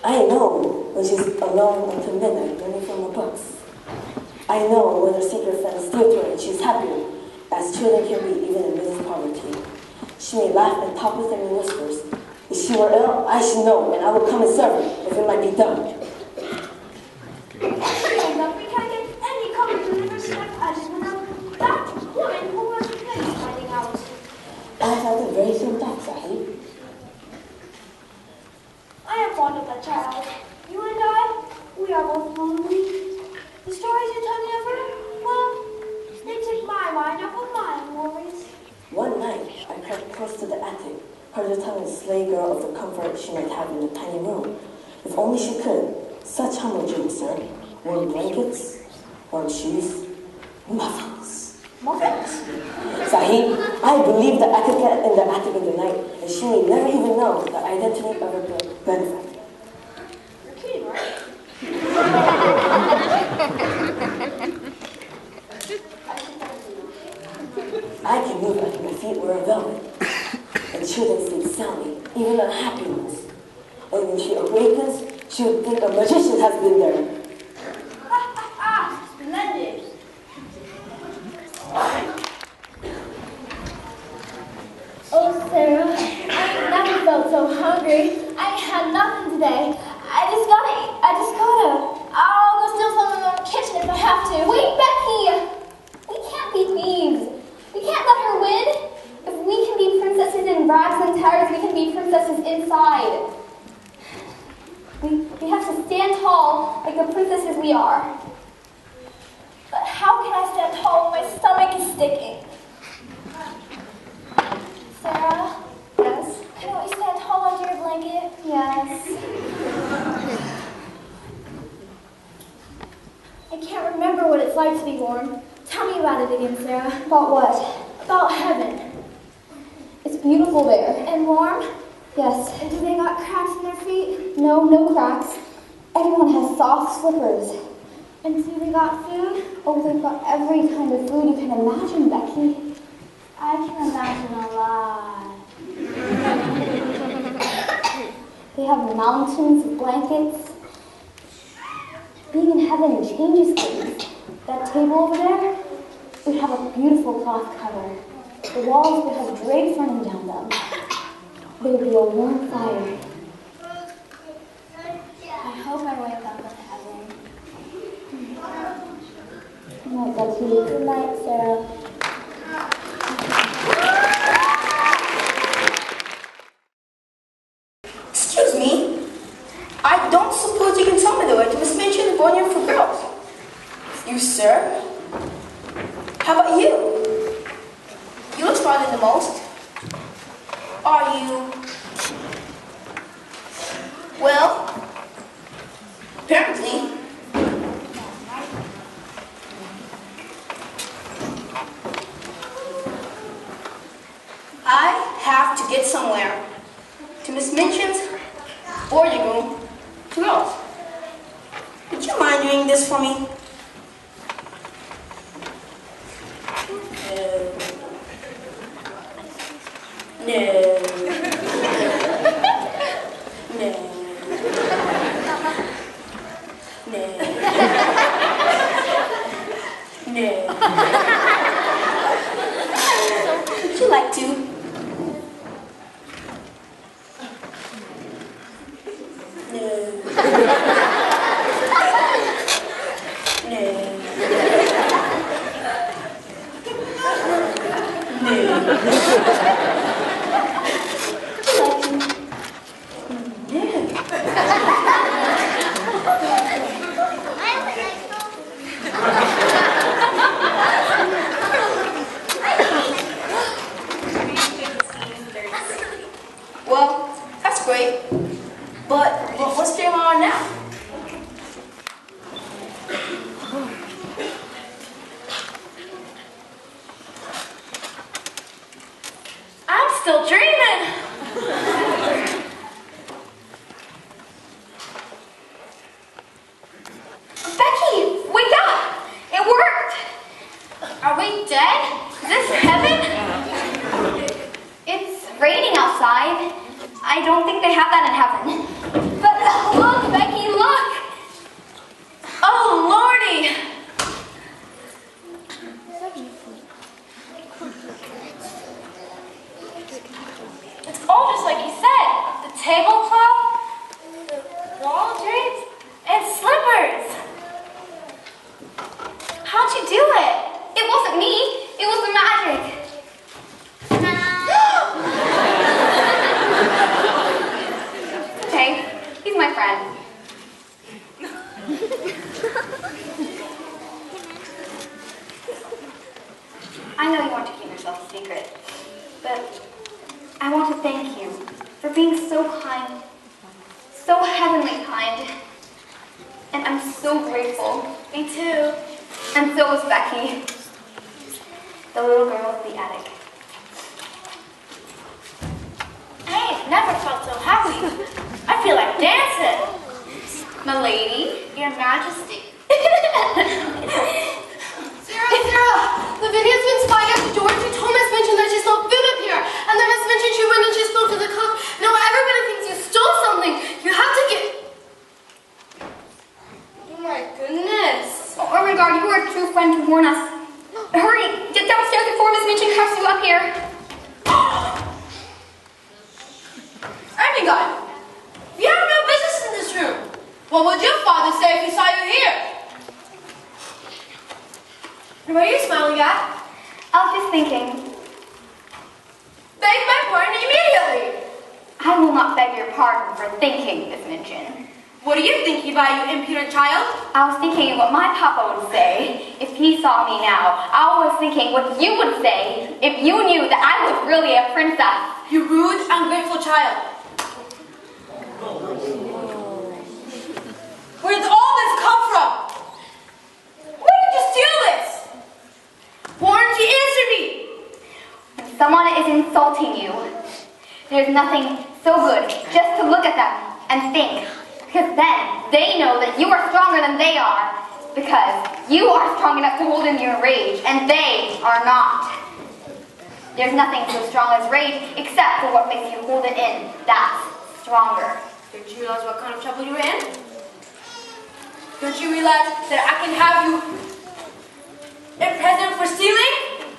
I know when she's alone until midnight learning from her books. I know when her secret friends steal to her and she's happier, as children can be even in Mrs. Poverty. She may laugh and talk with them in whispers. If she were ill, I should know, and I would come and serve her if it might be done. And we can't get any comfort to live as without that woman who was really finding out. I felt the very same thought, Sahib. I am fond of that child. You and I, we are both lonely. The stories you tell me of her, well, they take my mind off of my worries. One night, I crept close to the attic, heard her telling the slave girl of the comfort she might have in the tiny room. If only she could. Such humble dreams, sir. warm blankets, warm shoes, muffins. Muffins? Sahib, I believe that I could get in the attic in the night, and she may never even know the identity of her benefactor. You're kidding, right? I can move like my feet were of velvet, and children sleep soundly, even unhappy ones. And when she awakens, she would think a magician has been there. Splendid. Oh, Sarah, I never felt so hungry. I had nothing today. I just gotta eat. I'll go steal something from the kitchen if I have to. Wait, Becky! We can't be thieves. We can't let her win. If we can be princesses in rags and tatters, we can be princesses inside. We have to stand tall like the princesses we are. But how can I stand tall when my stomach is sticking? Sarah? Yes? Can we stand tall under your blanket? Yes. I can't remember what it's like to be warm. Tell me about it again, Sarah. About what? About heaven. It's beautiful there. And warm? Yes. And do they got cracks in their feet? No, no cracks. Everyone has soft slippers. And do they got food? Oh, they've got every kind of food you can imagine, Becky. I can imagine a lot. They have mountains of blankets. Being in heaven changes things. That table over there would have a beautiful cloth cover. The walls would have drapes running down them. There would be a warm fire. I hope I wake up in heaven. Good night, Becky. Good night, Sarah. Excuse me? I don't suppose you can tell me the way to Miss Mitchell's boarding room for girls. You, sir? How about you? You look smarter than the most. Are you? Well, apparently. I have to get somewhere. To Miss Minchin's boarding room to girls. Would you mind doing this for me? No. Would you like to? Well, that's great. But what's going on now? I'm still dreaming. Becky, wake up! It worked! Are we dead? Is this heaven? It's raining outside. I don't think they have that in heaven. But look, Becky, look! Oh, Lordy! It's all just like you said. The tablecloth, the wall drapes, and slippers. How'd you do it? It wasn't me. It was the magic. Okay, he's my friend. I know you want to keep yourself a secret, but I want to thank you for being so kind, so heavenly kind. And I'm so grateful. Me too. And so was Becky, the little girl in the attic. I ain't never felt so happy. I feel like dancing. Milady, Your Majesty. Sarah, Lavinia's been spying out the door. She told Miss Minchin that she stole food up here. And then Miss Minchin, she went and she spoke to the cook. Now everybody thinks you stole something. You have to get... oh my goodness. Oh my God, you were a true friend to warn us. Hurry, get downstairs before Miss Minchin cuffs you up here. Ermengarde, you have no business in this room. What would your father say if he saw you here? And what are you smiling at? I was just thinking, Beg my pardon immediately. I will not beg your pardon for thinking, Miss Minchin. What are you thinking about, you impudent child? I was thinking what my papa would say if he saw me now. I was thinking what you would say if you knew that I was really a princess. You rude, ungrateful child. Where did all this come from? Where did you steal this? Why don't you answer me? When someone is insulting you, there's nothing so good just to look at them and think. Because then they know that you are stronger than they are. Because you are strong enough to hold in your rage, and they are not. There's nothing so strong as rage except for what makes you hold it in. That's stronger. Don't you realize what kind of trouble you're in? Don't you realize that I can have you imprisoned for stealing?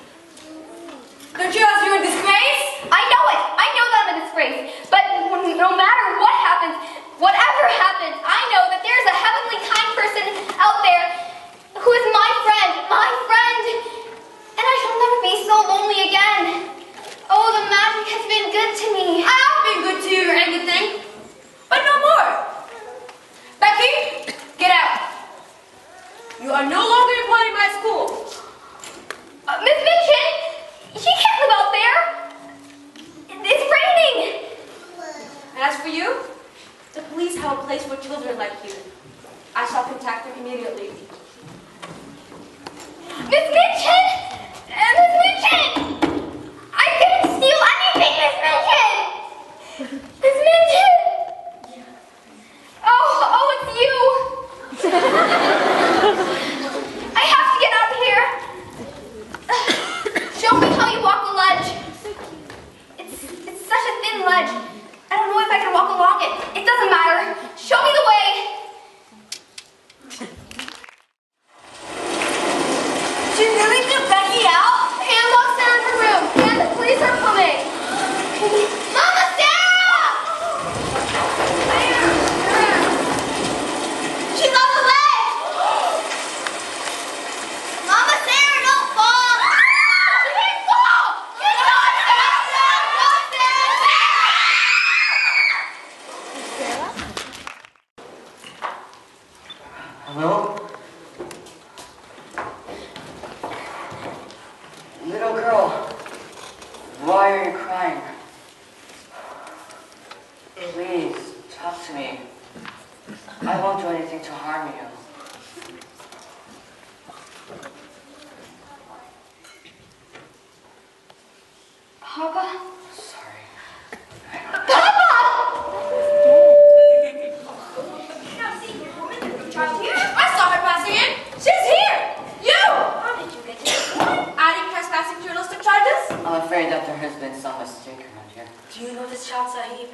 Don't you realize you're in disgrace? I know it. I know that I'm a disgrace. But no matter what happens, whatever happens, I know that there's a heavenly kind person out there who is my friend. And I shall never be so lonely again. Oh, the magic has been good to me. I have been good to you or anything, but no more. Becky, get out. You are no longer employed in my school. Miss Minchin, she can't live out there. It's raining. And as for you, the police have a place for children like you. I shall contact them immediately. Miss Minchin! Miss Minchin! I didn't steal anything, Miss Minchin! Miss Minchin! Oh, it's you! I have to get out of here. Show me how you walk the ledge. It's such a thin ledge. I don't know if I can walk along it. It doesn't matter. Show me the way. She really threw Becky out? Hand lock Sarah in her room. And the police are coming. Mama Sarah! She's on the ledge. Mama Sarah, don't fall. She can't fall. Get on, Sarah. Hello? Little girl, why are you crying? Please, talk to me. I won't do anything to harm you. Papa? Sorry. Child here? I saw her passing in. She's here. You! How did you get here? Adding trespassing to your list of charges? I'm afraid that there has been some mistake around here. Do you know this child, Sahib?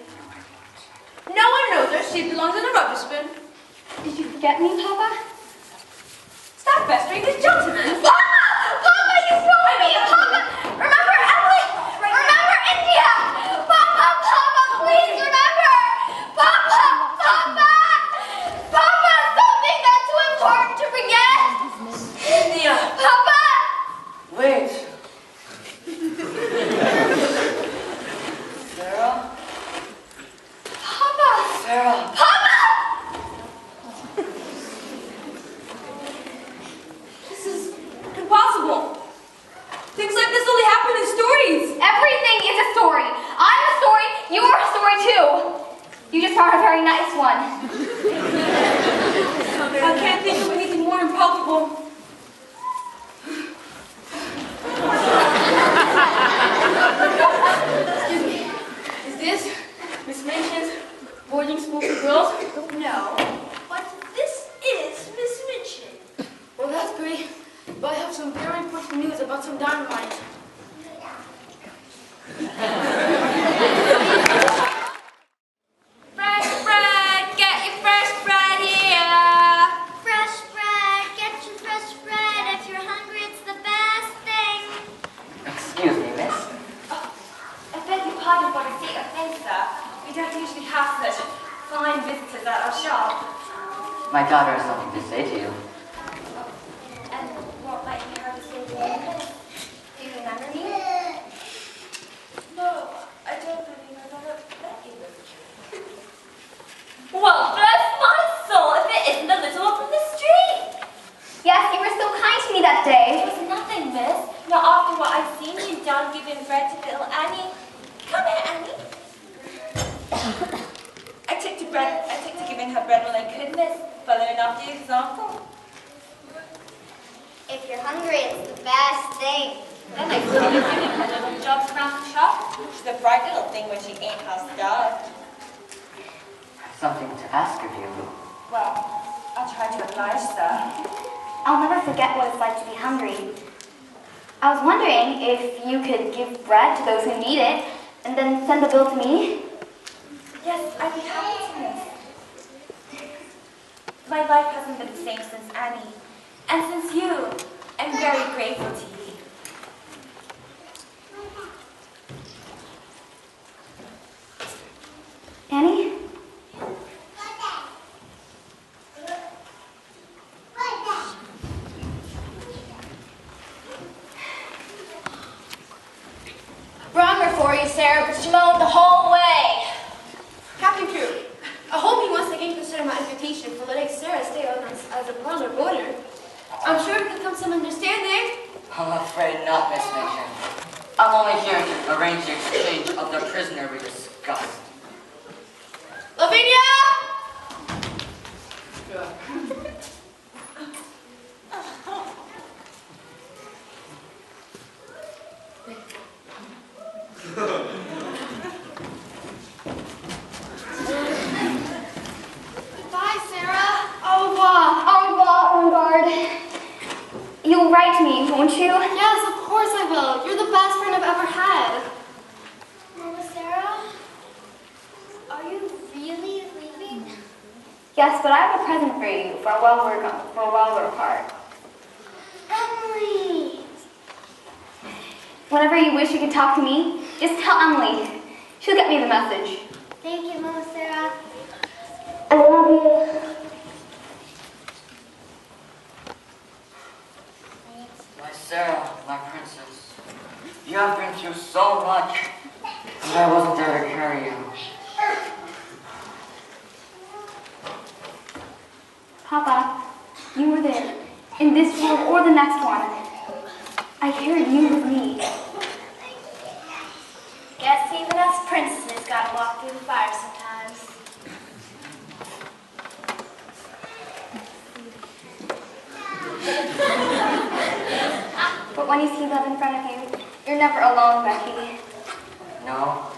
No one knows her. She belongs in a rubbish bin. Did you forget me, Papa? Stop pestering this gentleman. Papa! Papa, you stole me! Papa! Remember Emily? Remember India! Papa! Papa, please remember! Papa! Papa! Papa! Something that's too important to forget! India. Papa! Wait. Sarah? Papa! Sarah? Papa! This is Fresh bread, get your fresh bread here. Fresh bread, get your fresh bread. If you're hungry, it's the best thing. Excuse me, miss. I beg your pardon for the state of things, sir. We don't usually have such fine visitors at our shop. My daughter has something to say to you. And what might you have to say to me? Do you remember me? No, I don't believe I've ever met you. Well, bless my soul if it isn't the little one from the street. Yes, you were so kind to me that day. It was nothing, miss. Not after what I've seen you done giving bread to little Annie. Come here, Annie. I took to giving her bread when I could, miss, following after your example. If you're hungry, it's the best thing. Then I saw you giving her little jobs around the shop. She's a bright little thing when she ain't half-starved. Something to ask of you. Well, I'll try to oblige, sir. I'll never forget what it's like to be hungry. I was wondering if you could give bread to those who need it and then send the bill to me. Yes, I'd be happy to, miss. My life hasn't been the same since Annie. And since you, I'm very grateful to you. Annie? Wronger for you, Sarah, but she moaned the whole way. Captain Crew, I hope you once again consider my invitation for letting Sarah stay on as a parlor boarder. I'm sure we can come to some understanding. I'm afraid not, Miss Minchin. I'm only here to arrange the exchange of the prisoner we discussed. Lavinia! Goodbye, Sarah. Au revoir, en garde. You'll write to me, won't you? Yes, of course I will. You're the best friend I've ever had. Mama Sarah, are you really leaving? Yes, but I have a present for you for a well-worked heart. Emily! Whenever you wish you could talk to me, just tell Emily. She'll get me the message. Thank you, Mama Sarah. I love you. My Sarah, my princess, you have been through so much, and I wasn't there to carry you. Papa, you were there, in this world or the next one. I carried you with me. Guess even us princesses gotta walk through the fire sometimes. But when you see love in front of you, you're never alone, Becky. No,